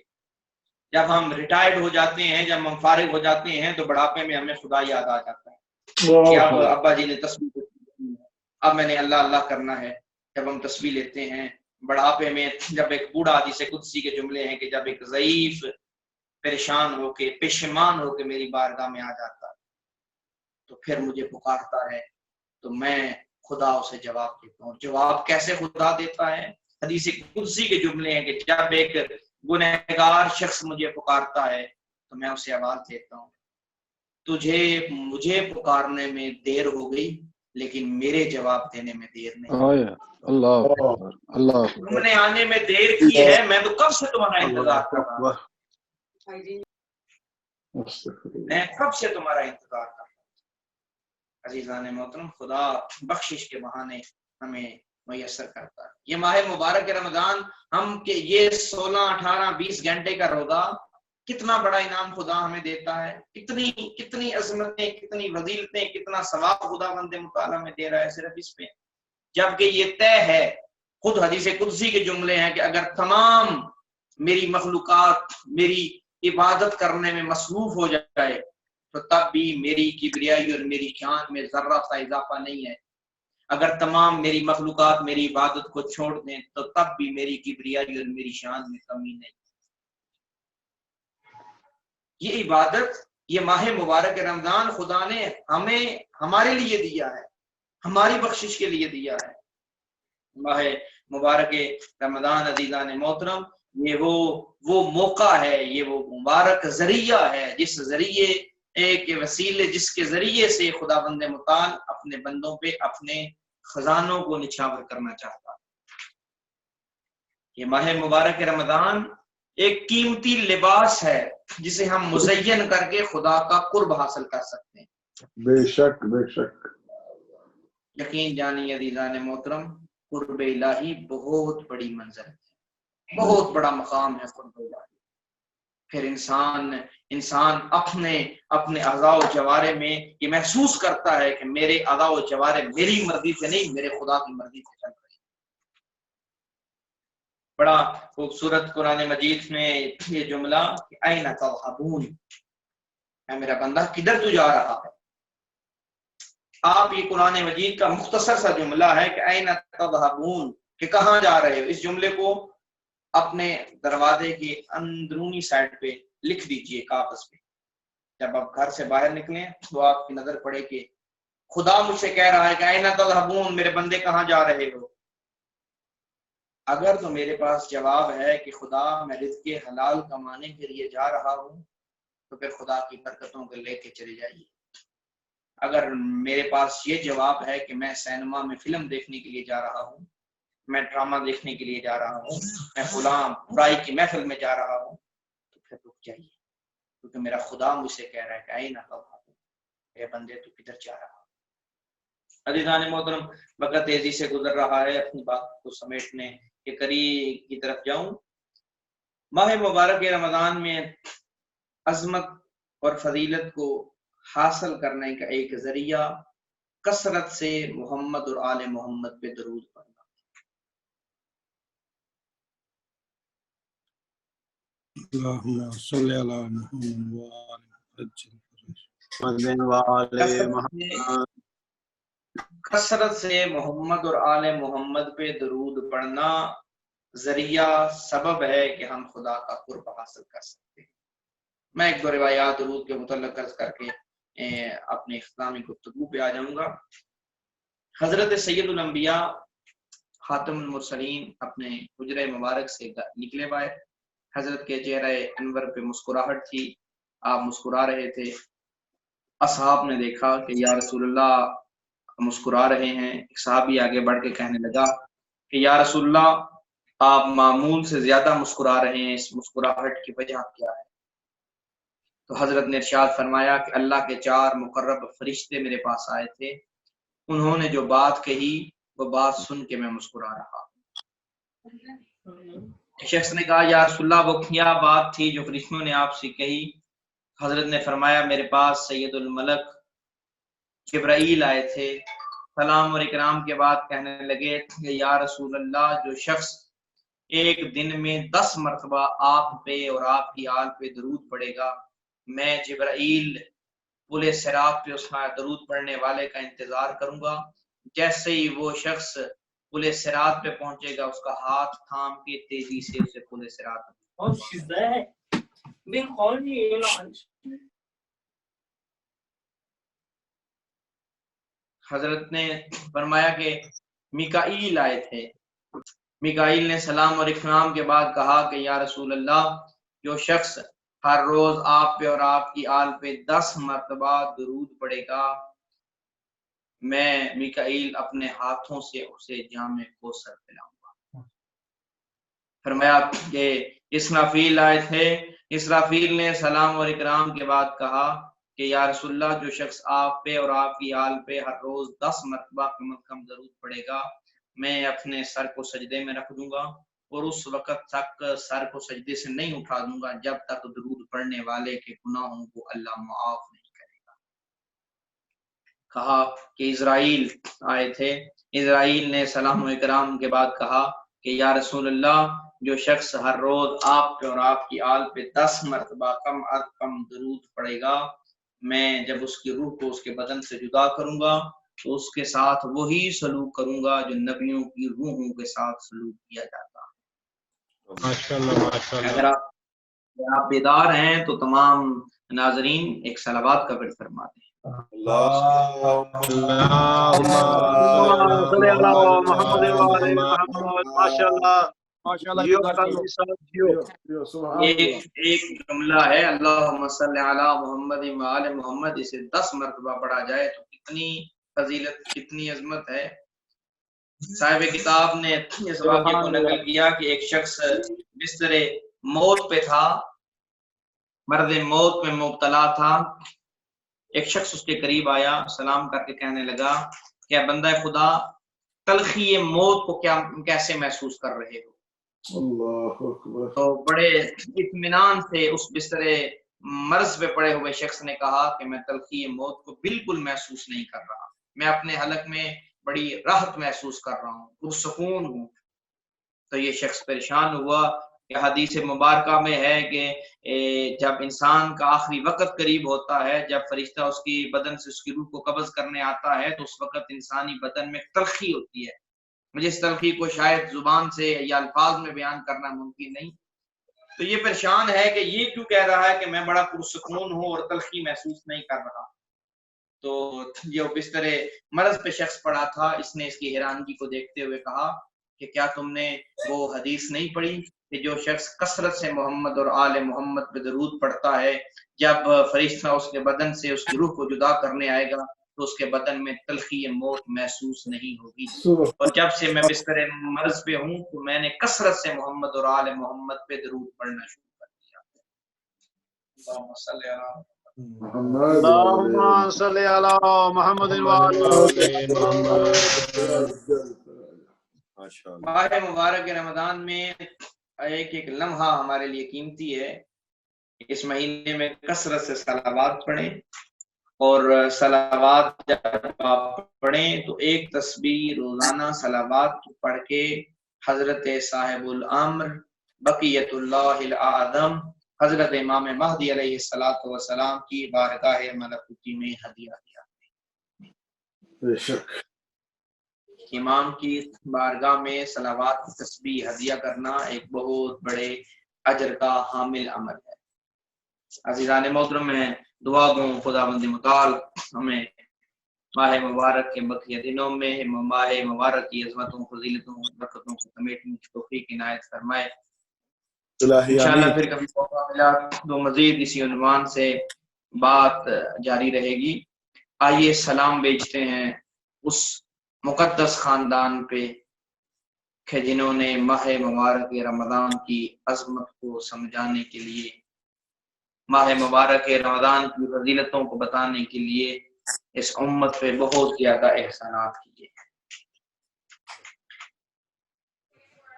جب ہم ریٹائرڈ ہو جاتے ہیں، جب ہم فارغ ہو جاتے ہیں تو بڑھاپے میں ہمیں خدا یاد آ جاتا ہے کہ اب ابا جی نے تسبیح، اب میں نے اللہ اللہ کرنا ہے۔ جب ہم تسبیح لیتے ہیں بڑھاپے میں، جب ایک بوڑھا، حدیث قدسی کے جملے ہیں کہ جب ایک ضعیف پریشان ہو کے پشیمان ہو کے میری بارگاہ میں آ جاتا ہے تو پھر مجھے پکارتا ہے تو میں خدا اسے جواب دیتا ہوں۔ جواب کیسے خدا دیتا ہے؟ حدیث قدسی کے جملے ہیں کہ جب ایک گنہگار شخص مجھے پکارتا ہے تو میں اسے آواز دیتا ہوں، مجھے پکارنے میں دیر ہو گئی لیکن میرے جواب دینے میں دیر نہیں۔ اللہ اکبر، اللہ اکبر، تم نے آنے میں دیر کی ہے، میں تو کب سے تمہارا انتظار کر رہا ہوں، میں کب سے تمہارا انتظار کر رہا ہوں۔ عزیزان محترم، خدا بخشش کے بہانے ہمیں میسر کرتا ہے۔ یہ ماہ مبارک رمضان ہم کہ یہ 16 18 20 گھنٹے کا روزہ کتنا بڑا انعام خدا ہمیں دیتا ہے، کتنی عظمتیں، کتنی فضیلتیں، کتنا ثواب خدا بند مطالعہ میں دے رہا ہے صرف اس پہ، جبکہ یہ طے ہے، خود حدیث قدسی کے جملے ہیں کہ اگر تمام میری مخلوقات میری عبادت کرنے میں مصروف ہو جائے تو تب بھی میری کبریائی اور میری شان میں ذرہ سا اضافہ نہیں ہے۔ اگر تمام میری مخلوقات میری عبادت کو چھوڑ دیں تو تب بھی میری کبریائی اور میری شان میں کمی نہیں۔ یہ عبادت، یہ ماہ مبارک رمضان خدا نے ہمیں ہمارے لیے دیا ہے، ہماری بخشش کے لیے دیا ہے۔ ماہ مبارک رمضان عزیزان محترم، یہ وہ موقع ہے، یہ وہ مبارک ذریعہ ہے جس ذریعے ایک وسیلے، جس کے ذریعے سے خدا بند متعال اپنے بندوں پہ اپنے خزانوں کو نچھاور کرنا چاہتا ہے۔ یہ ماہ مبارک رمضان ایک قیمتی لباس ہے جسے ہم مزین کر کے خدا کا قرب حاصل کر سکتے ہیں۔ بے شک بے شک۔ یقین جانی عزیزان محترم، قرب الہی بہت بڑی منزل ہے، بہت بڑا مقام ہے قرب الہی۔ پھر انسان اپنے اعضاء و جوارح میں یہ محسوس کرتا ہے کہ میرے اعضاء و جوارح میری مرضی سے نہیں، میرے خدا کی مرضی سے چل رہے ہیں۔ بڑا خوبصورت قرآن مجید میں یہ جملہ کہ اَیْنَ تَذْهَبُونَ، اے میرا بندہ کدھر تو جا رہا ہے؟ آپ یہ قرآن مجید کا مختصر سا جملہ ہے کہ اَیْنَ تَذْهَبُونَ، کہ کہاں جا رہے ہو۔ اس جملے کو اپنے دروازے کی اندرونی سائڈ پہ لکھ دیجئے کاغذ پہ، جب آپ گھر سے باہر نکلیں تو آپ کی نظر پڑے کہ خدا مجھ سے کہہ رہا ہے کہ اَیْنَ تَذْهَبُونَ، میرے بندے کہاں جا رہے ہو۔ اگر تو میرے پاس جواب ہے کہ خدا میں رزق حلال کمانے کے لیے جا رہا ہوں تو پھر خدا کی برکتوں کو لے کے چلے جائیے۔ اگر میرے پاس یہ جواب ہے کہ میں سینما میں فلم دیکھنے کے لیے جا رہا ہوں، میں ڈرامہ دیکھنے کے لیے جا رہا ہوں، میں فلاں برائی کی محفل میں جا رہا ہوں، تو پھر رک جائیے، کیونکہ میرا خدا مجھ سے کہہ رہا ہے کہ اَیْنَ تَذْهَبُونَ، اے بندے تو کدھر جا رہا۔ عزیزان محترم، وقت تیزی سے گزر رہا ہے، اپنی بات کو سمیٹنے کے قریب کی طرف جاؤں۔ ماہ مبارک رمضان میں عظمت اور فضیلت کو حاصل کرنے کا ایک ذریعہ کثرت سے محمد اور آل محمد پہ درود پڑھنا۔ اللہم صلی علی محمد کثرت سے محمد اور آل محمد پہ درود پڑھنا ذریعہ سبب ہے کہ ہم خدا کا قرب حاصل کر سکتے ہیں۔ میں ایک دو روایات درود کے متعلق عرض کر کے اپنے اختتامی گفتگو پہ آ جاؤں گا۔ حضرت سید الانبیاء خاتم المرسلین اپنے حجرہ مبارک سے نکلے باہر، حضرت کے چہرہ انور پہ مسکراہٹ تھی، آپ مسکرا رہے تھے۔ اصحاب نے دیکھا کہ یا رسول اللہ مسکرا رہے ہیں۔ ایک صحابی آگے بڑھ کے کہنے لگا کہ یا رسول اللہ آپ معمول سے زیادہ مسکرا رہے ہیں، اس مسکراہٹ کی وجہ کیا ہے؟ تو حضرت نے ارشاد فرمایا کہ اللہ کے 4 مقرب فرشتے میرے پاس آئے تھے، انہوں نے جو بات کہی وہ بات سن کے میں مسکرا رہا۔ شخص نے کہا یا رسول اللہ وہ کیا بات تھی جو فرشتوں نے آپ سے کہی؟ حضرت نے فرمایا میرے پاس سید الملک جبرائیل آئے تھے، سلام اور اکرام کے بعد کہنے لگے کہ یا رسول اللہ جو شخص ایک دن میں 10 مرتبہ آپ پہ اور آپ کی آل پہ درود پڑے گا، میں جبرائیل پل صراط پہ اس کا درود پڑھنے والے کا انتظار کروں گا، جیسے ہی وہ شخص پل صراط پہ پہنچے گا اس کا ہاتھ تھام کے تیزی سے اسے پل صراط حضرت نے فرمایا کہ میکائیل آئے تھے، میکائیل نے سلام اور اکرام کے بعد کہا کہ یا رسول اللہ جو شخص ہر روز آپ پہ اور آپ کی آل پہ 10 مرتبہ درود پڑے گا، میں میکائیل اپنے ہاتھوں سے اسے جام کوثر پلاؤں گا۔ فرمایا کہ اسرافیل آئے تھے، اسرافیل نے سلام اور اکرام کے بعد کہا کہ یا رسول اللہ جو شخص آپ پہ اور آپ کی آل پہ ہر روز 10 مرتبہ کم از کم درود پڑے گا، میں اپنے سر کو سجدے میں رکھ دوں گا اور اس وقت تک سر کو سجدے سے نہیں اٹھا دوں گا جب تک درود پڑھنے والے کے گناہوں کو اللہ معاف نہیں کرے گا۔ کہا کہ اسرائیل آئے تھے، اسرائیل نے سلام و اکرام کے بعد کہا کہ یا رسول اللہ جو شخص ہر روز آپ پہ اور آپ کی آل پہ 10 مرتبہ کم از کم درود پڑے گا، میں جب اس کی روح کو اس کے بدن سے جدا کروں گا تو اس کے ساتھ وہی سلوک کروں گا جو نبیوں کی روحوں کے ساتھ سلوک کیا جاتا ہے۔ ماشاءاللہ اگر آپ بیدار ہیں تو تمام ناظرین ایک صلوات کا ورد فرما دیں۔ ایک جملہ ہے اللہم صلی علی محمد و آل محمد، اسے 10 مرتبہ پڑھا جائے تو کتنی فضیلت کتنی عظمت ہے۔ صاحب کتاب نے اس واقعے کو نقل کیا کہ ایک شخص بستر موت پہ تھا، مرض موت میں مبتلا تھا، ایک شخص اس کے قریب آیا، سلام کر کے کہنے لگا کہ اے بندہ خدا تلخی موت کو کیسے محسوس کر رہے ہو؟ اللہ اکبر۔ تو بڑے اطمینان سے اس بستر مرض پہ پڑے ہوئے شخص نے کہا کہ میں تلخی موت کو بالکل محسوس نہیں کر رہا، میں اپنے حلق میں بڑی راحت محسوس کر رہا ہوں، پرسکون ہوں۔ تو یہ شخص پریشان ہوا کہ حدیث مبارکہ میں ہے کہ جب انسان کا آخری وقت قریب ہوتا ہے، جب فرشتہ اس کی بدن سے اس کی روح کو قبض کرنے آتا ہے تو اس وقت انسانی بدن میں تلخی ہوتی ہے، مجھے اس تلخی کو شاید زبان سے یا الفاظ میں بیان کرنا ممکن نہیں۔ تو یہ پریشان ہے کہ یہ کیوں کہہ رہا ہے کہ میں بڑا پرسکون ہوں اور تلخی محسوس نہیں کر رہا۔ تو یہ بستر مرض پہ شخص پڑا تھا، اس نے اس کی حیرانگی کو دیکھتے ہوئے کہا کہ کیا تم نے وہ حدیث نہیں پڑھی کہ جو شخص کثرت سے محمد اور آل محمد پہ درود پڑھتا ہے، جب فرشتہ اس کے بدن سے اس کی روح کو جدا کرنے آئے گا تو اس کے بدن میں تلخی موت محسوس نہیں ہوگی، اور جب سے میں بستر مرض پہ ہوں تو میں نے کثرت سے محمد اور آل محمد پہ درود پڑھنا شروع کر دیا۔ اللہم صلی علی اللهم صل على محمد وعلى ماہ مبارک رمضان میں ایک لمحہ ہمارے لیے قیمتی ہے۔ اس مہینے میں کثرت سے صلوات پڑھیں، اور صلوات جب آپ پڑھیں تو ایک تسبیح روزانہ صلوات پڑھ کے حضرت صاحب الامر بقیت اللہ الاعظم حضرت امام مہدی علیہ السلام کی بارگاہ ملکوتی میں ہدیہ دیا۔ بے شک امام کی بارگاہ میں صلوات تسبیح ہدیہ کرنا ایک بہت بڑے اجر کا حامل عمل ہے۔ عزیزان محترم میں دعا گوں خداوند متعال ہمیں ماہ مبارک کے بقیہ دنوں میں ماہ مبارک کی عظمتوں، فضیلتوں، برکتوں کو سمیٹنے کی توفیق عنایت فرمائے۔ انشاءاللہ پھر کبھی موقع ملا تو مزید اسی عنوان سے بات جاری رہے گی۔ آئیے سلام بیچتے ہیں اس مقدس خاندان پہ کہ جنہوں نے ماہ مبارک رمضان کی عظمت کو سمجھانے کے لیے، ماہ مبارک رمضان کی فضیلتوں کو بتانے کے لیے اس امت پہ بہت زیادہ احسانات کیے۔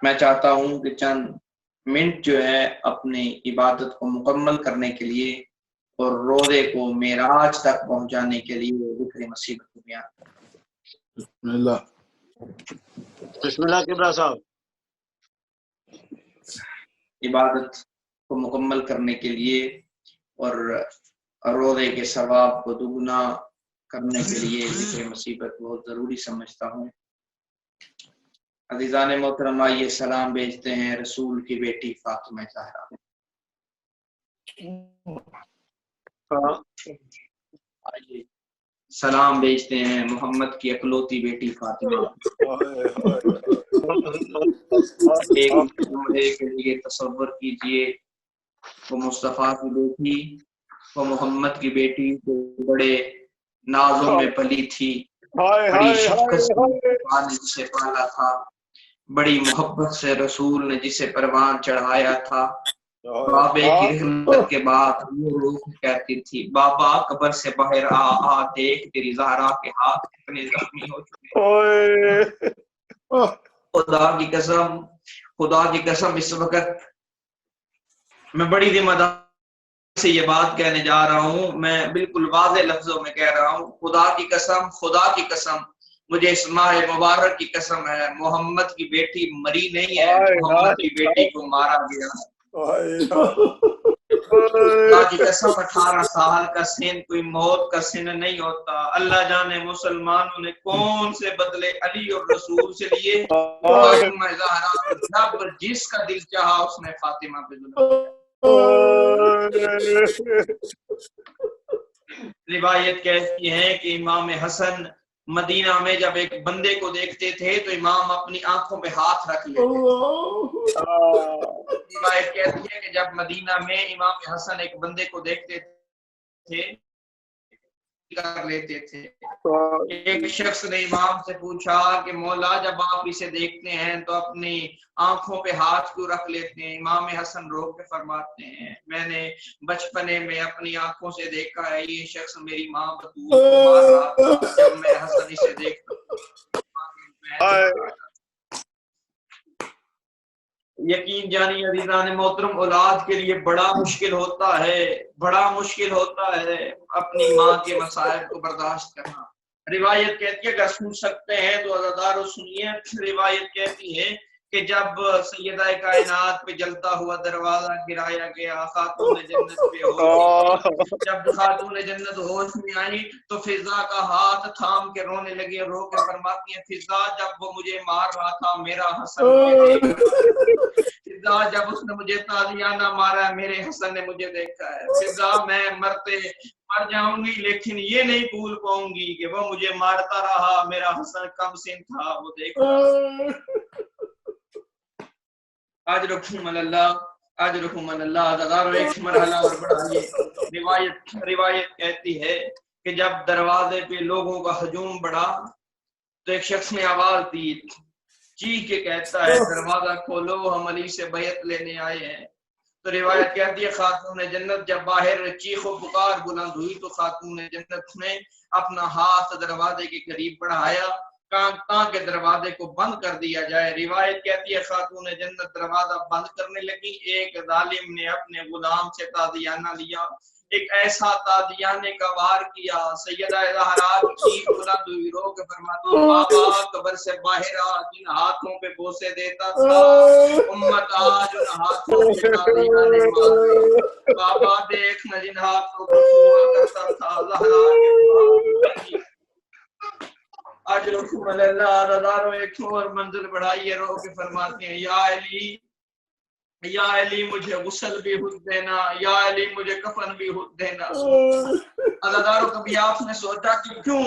میں چاہتا ہوں کہ چند منٹ جو ہے اپنی عبادت کو مکمل کرنے کے لیے اور روزے کو معراج تک پہنچانے کے لیے ذکر مصیبت کو بیان بسم اللہ. بسم اللہ کبرا صاحب. عبادت کو مکمل کرنے کے لیے اور روزے کے ثواب کو دگنا کرنے کے لیے ذکر مصیبت بہت ضروری سمجھتا ہوں. عزیزان محترمہ، یہ سلام بھیجتے ہیں رسول کی بیٹی فاطمہ زہرا. آئیے سلام بھیجتے ہیں محمد کی اکلوتی بیٹی فاطمہ. ایک لمحے کے لیے تصور کیجئے وہ مصطفیٰ کی بیٹی، وہ محمد کی بیٹی جو بڑے نازوں میں پلی تھی، بڑی شفقت سے جسے پالا تھا، بڑی محبت سے رسول نے جسے پروان چڑھایا تھا. بابے کی رحمت کے بعد وہ روح کہتی تھی بابا قبر سے باہر آ دیکھ تیری زہرا کے ہاتھ کتنے زخمی ہو چکے. خدا کی قسم اس وقت میں بڑی ذمہ داری سے یہ بات کہنے جا رہا ہوں. میں بالکل واضح لفظوں میں کہہ رہا ہوں، خدا کی قسم مجھے اس ماہ مبارک کی قسم ہے، محمد کی بیٹی مری نہیں ہے، محمد کی بیٹی کو مارا گیا. اللہ کی قسم 18 سال کا سن کوئی موت کا سن نہیں ہوتا. اللہ جانے مسلمانوں نے کون سے بدلے علی اور رسول سے لیے. فاطمہ زہرا جب جس کا دل چاہا اس نے فاطمہ پہ ظلم. روایت کہتی ہے کہ امام حسن مدینہ میں جب ایک بندے کو دیکھتے تھے تو امام اپنی آنکھوں پہ ہاتھ رکھ لیتے تھے. روایت کہتی ہے کہ جب مدینہ میں امام حسن ایک بندے کو دیکھتے تھے کر لیتے تھے. ایک شخص نے امام سے پوچھا کہ مولا جب آپ اسے دیکھتے ہیں تو اپنی آنکھوں پہ ہاتھ کیوں رکھ لیتے ہیں؟ امام حسن روک کے فرماتے ہیں میں نے بچپنے میں اپنی آنکھوں سے دیکھا ہے یہ شخص میری ماں بطول کو مار رہا تھا. جب میں حسن اسے دیکھتا یقین جانی عزیزان محترم اولاد کے لیے بڑا مشکل ہوتا ہے اپنی ماں کے مصائب کو برداشت کرنا. روایت کہتی ہے اگر سن سکتے ہیں تو عزادارو سنیے. روایت کہتی ہے کہ جب سیدہ کائنات پہ جلتا ہوا دروازہ گرایا گیا خاتون جنت پہ ہوش. جب خاتون جنت ہوش میں آئی تو فضا کا ہاتھ تھام کے رونے لگی اور رو کے فرماتی ہیں فضا جب وہ مجھے مار رہا تھا میرا حسن فضا جب اس نے مجھے تازیانہ مارا ہے میرے حسن نے مجھے دیکھا ہے. فضا میں مر جاؤں گی لیکن یہ نہیں بھول پاؤں گی کہ وہ مجھے مارتا رہا میرا حسن کم سن تھا وہ دیکھ رہا. آج رکھوں من اللہ ہزاروں ایک مرحلہ اور بڑھائیے. روایت کہتی ہے کہ جب دروازے پہ لوگوں کا ہجوم بڑھا تو ایک شخص نے آواز دی چیخ کے کہتا ہے دروازہ کھولو ہم علی سے بیعت لینے آئے ہیں. تو روایت کہتی ہے خاتون جنت جب باہر چیخ و پکار بلند ہوئی تو خاتون جنت نے اپنا ہاتھ دروازے کے قریب بڑھایا تاکہ دروازے کو بند کر دیا جائے. روایت کہتی ہے خاتون جنت دروازہ بند کرنے لگی. ایک ظالم نے اپنے غلام سے تازیانہ لیا ایک ایسا تازیانے کا وار کیا سیدہ زہرا کی چیخ بلند ہوئی رو کے فرماتی بابا قبر سے باہر آ جن ہاتھوں پہ بوسے دیتا تھا امت آج ان ہاتھوں پہ تازیانے مار. بابا دیکھنا جن ہاتھوں کو چھوا کرتا تھا زہرا کے آج رکھو اللہ رضارو ایک اور منزل بڑھائیے رو کے فرماتے ہیں یا علی مجھے غسل بھی خود دینا یا علی مجھے کفن بھی خود دینا. عزادارو کبھی آپ نے سوچا کہ کیوں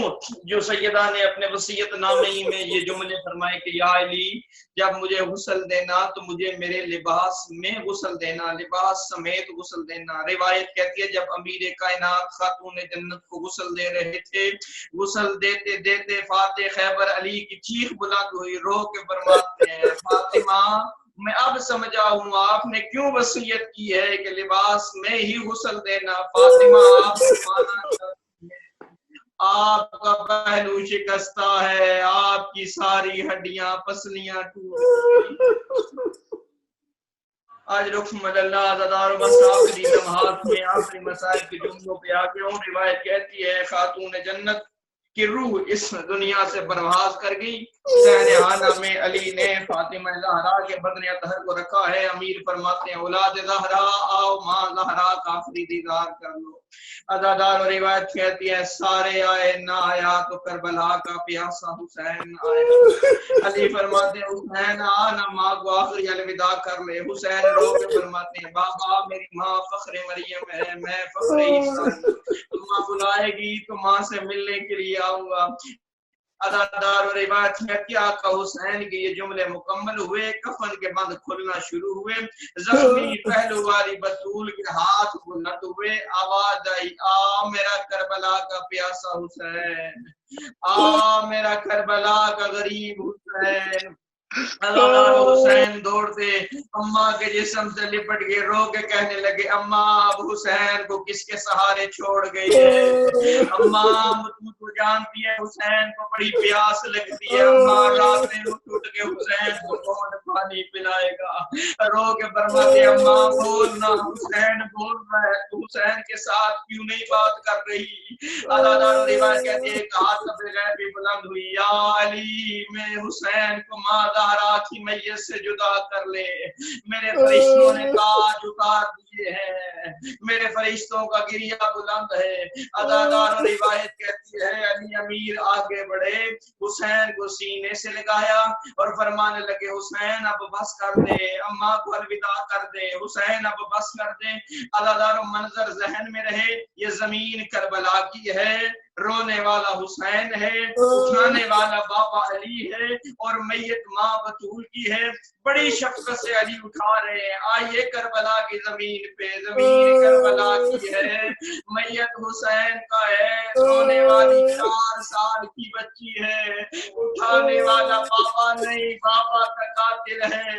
جو سیدہ نے اپنے وصیت نامے میں یہ جملے فرمائے کہ یا علی جب مجھے غسل دینا تو مجھے میرے لباس میں غسل دینا لباس سمیت غسل دینا. روایت کہتی ہے جب امیر کائنات خاتون جنت کو غسل دے رہے تھے غسل دیتے دیتے فاتح خیبر علی کی چیخ بلند ہوئی رو کے فرماتے ہیں فاطمہ میں اب سمجھا ہوں آپ نے کیوں وصیت کی ہے کہ لباس میں ہی غسل دینا. فاطمہ آپ کا پہلو شکستہ ہے آپ کی ساری ہڈیاں پسلیاں ٹوٹ آج رقم اللہ عزادار و مصاف کی لمحات میں آخری مسائل کے جملوں پہ آ کے روایت کہتی ہے خاتون جنت کی روح اس دنیا سے پرواز کر گئی. حسین حانہ میں علی نے فاطمہ زہرا کے بدن اطہر کو رکھا ہے. امیر فرماتے ہیں اولاد زہرا آؤ ماں زہرا کا آخری دیدار کر لو. عزادار و روایت کہتی ہے سارے آئے نہ آیا تو کربلا کا پیاسا حسین آیا. علی فرماتے ہیں حسین آنا ماں کو آخری الوداع کر لے. حسین رو کے فرماتے ہیں بابا میری ماں فخر مریم ہے میں فخر عیسیٰ ہوں. ماں بلائے گی تو ماں سے ملنے کے لیے آؤں گا. ادادار و روایت ہے کہ آقا حسین کے یہ جملے مکمل ہوئے. کفن کے بند کھلنا شروع ہوئے. زخمی پہلو والی بطول کے ہاتھ بلند ہوئے. آواز آئی آ میرا کربلا کا پیاسا حسین آ میرا کربلا کا غریب حسین. حسین دوڑتے اماں کے جسم سے لپٹ کے رو کے کہنے لگے اماں اب حسین کو کس کے سہارے چھوڑ گئی ہے. اماں تو جانتی ہے حسین کو بڑی پیاس لگتی ہے. اماں رات میں اٹھ کے حسین کو کون پانی پلائے گا. رو کے فرماتے اماں بولنا حسین بول رہا ہے تو حسین کے ساتھ کیوں نہیں بات کر رہی. عزادار روایت کہتی ہے ایک ہاتھ بغیر بھی بلند ہوئی یا علی میں حسین کو ماں زہرا کی میت سے جدا کر لے. میرے فرشتوں نے تاج اتار دیے ہیں. میرے فرشتوں کا گریہ بلند ہے. عزادار روایت کہتی ہے علی امیر آگے بڑھے حسین کو سینے سے لگایا اور فرمانے لگے حسین اب بس کر دے. اماں کو الوداع کر دے. حسین اب بس کر دے. عزادار منظر ذہن میں رہے یہ زمین کربلا کی ہے. رونے والا حسین ہے. اٹھانے والا بابا علی ہے اور میت ماں بطول کی ہے. بڑی شفقت سے علی اٹھا رہے ہیں. آئیے کربلا کی زمین پہ. زمین کربلا کی ہے. میت حسین کا ہے. رونے والی 4 سال کی بچی ہے. اٹھانے والا بابا نہیں بابا کا قاتل ہے.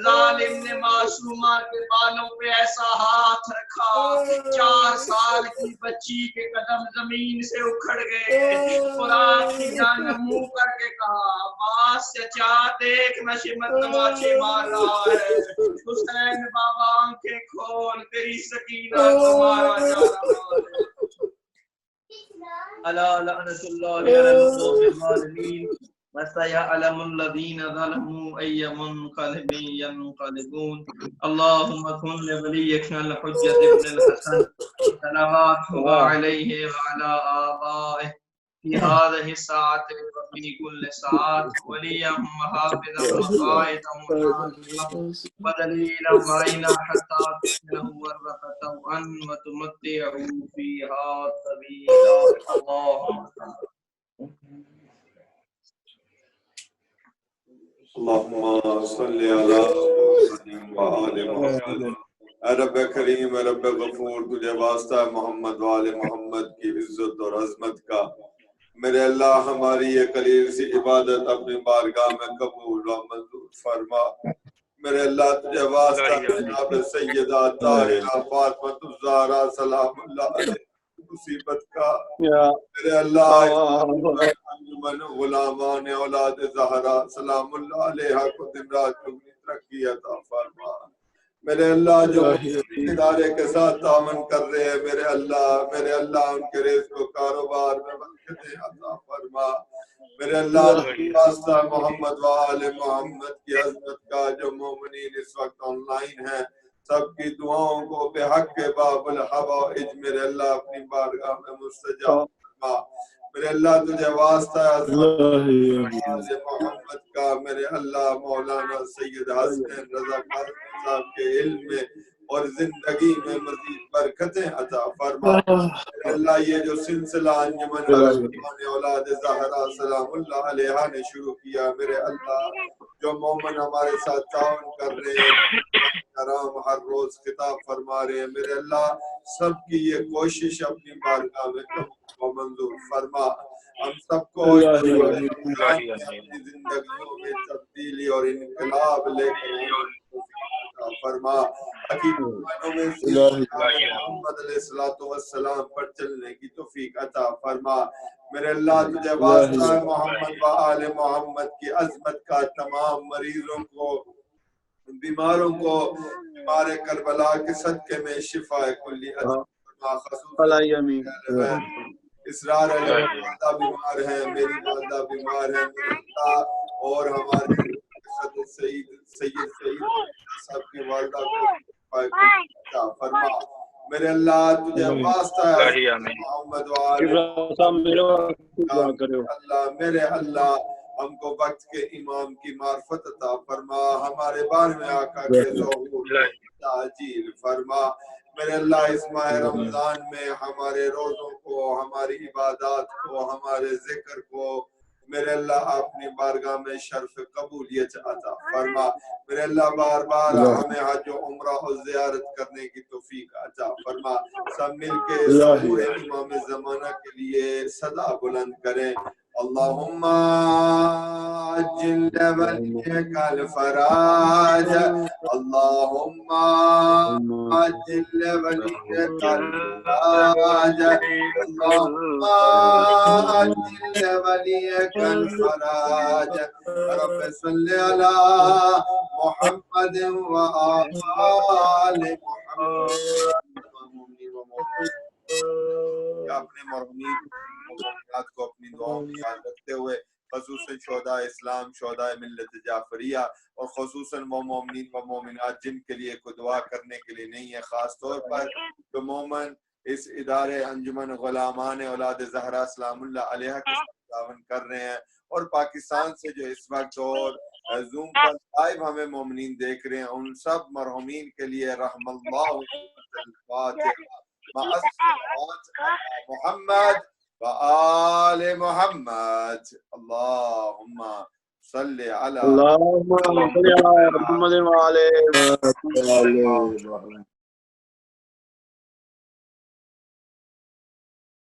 ظالم نے معصومہ کے بالوں پہ ایسا ہاتھ رکھا 4 سال کی بچی کے قدم زمین سے اکھڑ گئے. قرآن کی جانب منہ کر کے کہا باس چچا دیکھ نشمت تماچے مار رہا ہے. حسین بابا آنکھیں کھول تیری سکینہ کو مارا جا رہا ہے. الا لعنت اللہ علی القوم الظالمین وسيعلم الذين ظلموا أي منقلب ينقلبون. اللهم كن لوليك الحجة ابن الحسن صلوات الله عليه وعلى آبائه في هذه الساعة وفي كل ساعة وليا وحافظا وقائدا ودليلا معينا حتى تسكنه ورثة أن وتمتعه فيها طويلا. اللهم اللهم صل على محمد وآل محمد. اے رب کریم اے رب غفور تجھے واسطہ محمد وآل محمد کی عزت اور عظمت کا میرے اللہ ہماری یہ قلیل سی عبادت اپنی بارگاہ میں قبول و منظور فرما. میرے اللہ تجھے واسطہ جناب سیدہ طاہرہ فاطمہ الزہرا سلام اللہ علیہ مصیبت کا میرے اللہ انجمن غلامان اولاد زہرا سلام اللہ علیہ کو دن رات چگنی ترقی عطا فرما. میرے اللہ جو ادارے کے ساتھ تعاون کر رہے ہیں میرے اللہ ان کے رزق و کاروبار میں برکتیں عطا فرما. میرے اللہ واسطہ محمد و آل محمد کی عظمت کا جو مومنین اس وقت آن لائن ہیں سب کی دعاؤں کو بے حق کے باب الحوائج میرے اللہ اپنی بارگاہ میں مستجاب فرما. میرے اللہ تجھے واسطہ عظمت محمد کا میرے اللہ مولانا سید حسین رضا قاسمی صاحب کے علم میں اور زندگی میں مزید برکتیں عطا فرما. میرے اللہ یہ جو سلسلہ انجمن اولاد زہرا سلام اللہ علیہ نے شروع کیا میرے اللہ جو مومن ہمارے ساتھ تعاون کر رہے ہیں کرام ہر روز خطاب فرما رہے ہیں میرے اللہ سب کی یہ کوشش اپنی بارگاہ میں قبول و منظور فرما. ہم سب کو اپنی زندگیوں میں تبدیلی اور انقلاب لے کر فرما. حقیقتوں میں محمد علیہ السلام پر چلنے کی توفیق عطا فرما. میرے اللہ تجھے واسطہ محمد و آل محمد کی عظمت کا تمام مریضوں کو بیماروں کو بیمار کربلا کے صدقے میں شفا کلی عطا فرما، خصوصاً اسرار علی والدہ بیمار ہیں، میری والدہ بیمار ہیں، میرے اللہ اور ہمارے سید صاحب کی والدہ کو شفا کلی عطا فرما۔ میرے اللہ تجھے واسطہ ہے محمد اللہ، میرے اللہ ہم کو وقت کے امام کی معرفت عطا فرما، ہمارے بارے میں آقا کے ظہور تعجیل فرما۔ میرے اللہ اس ماہ رمضان میں ہمارے روزوں کو، ہماری عبادات کو، ہمارے ذکر کو میرے اللہ اپنی بارگاہ میں شرف قبولیت عطا فرما۔ میرے اللہ بار بار ہمیں حج و عمرہ اور زیارت کرنے کی توفیق عطا فرما۔ سب مل کے ظہور امام زمانہ کے لیے صدا بلند کریں، اللہم عجل ولیک الفراج، اللہم عجل ولیک الفراج، اللہم عجل ولیک الفراج، رب صلی علی محمد و آل محمد۔ اپنے مرحومین کو اپنی دعاؤں میں یاد رکھتے ہوئے خصوصاً شہداء اسلام، شہداء ملت جعفریہ اور خصوصاً وہ مومنین و مومنات جن کے لیے کوئی دعا کرنے کے لیے نہیں ہے، خاص طور پر جو مومن اس ادارے انجمن غلامان اولاد زہرا سلام اللہ علیہ کے ساتھ تعاون کر رہے ہیں، اور پاکستان سے جو اس وقت اور زوم پر لائیو ہمیں مومنین دیکھ رہے ہیں، ان سب مرحومین کے لیے رحم اللہ الفاتحہ محمد وآل محمد، اللہم صلی علی اللهم صل على محمد وعلى آله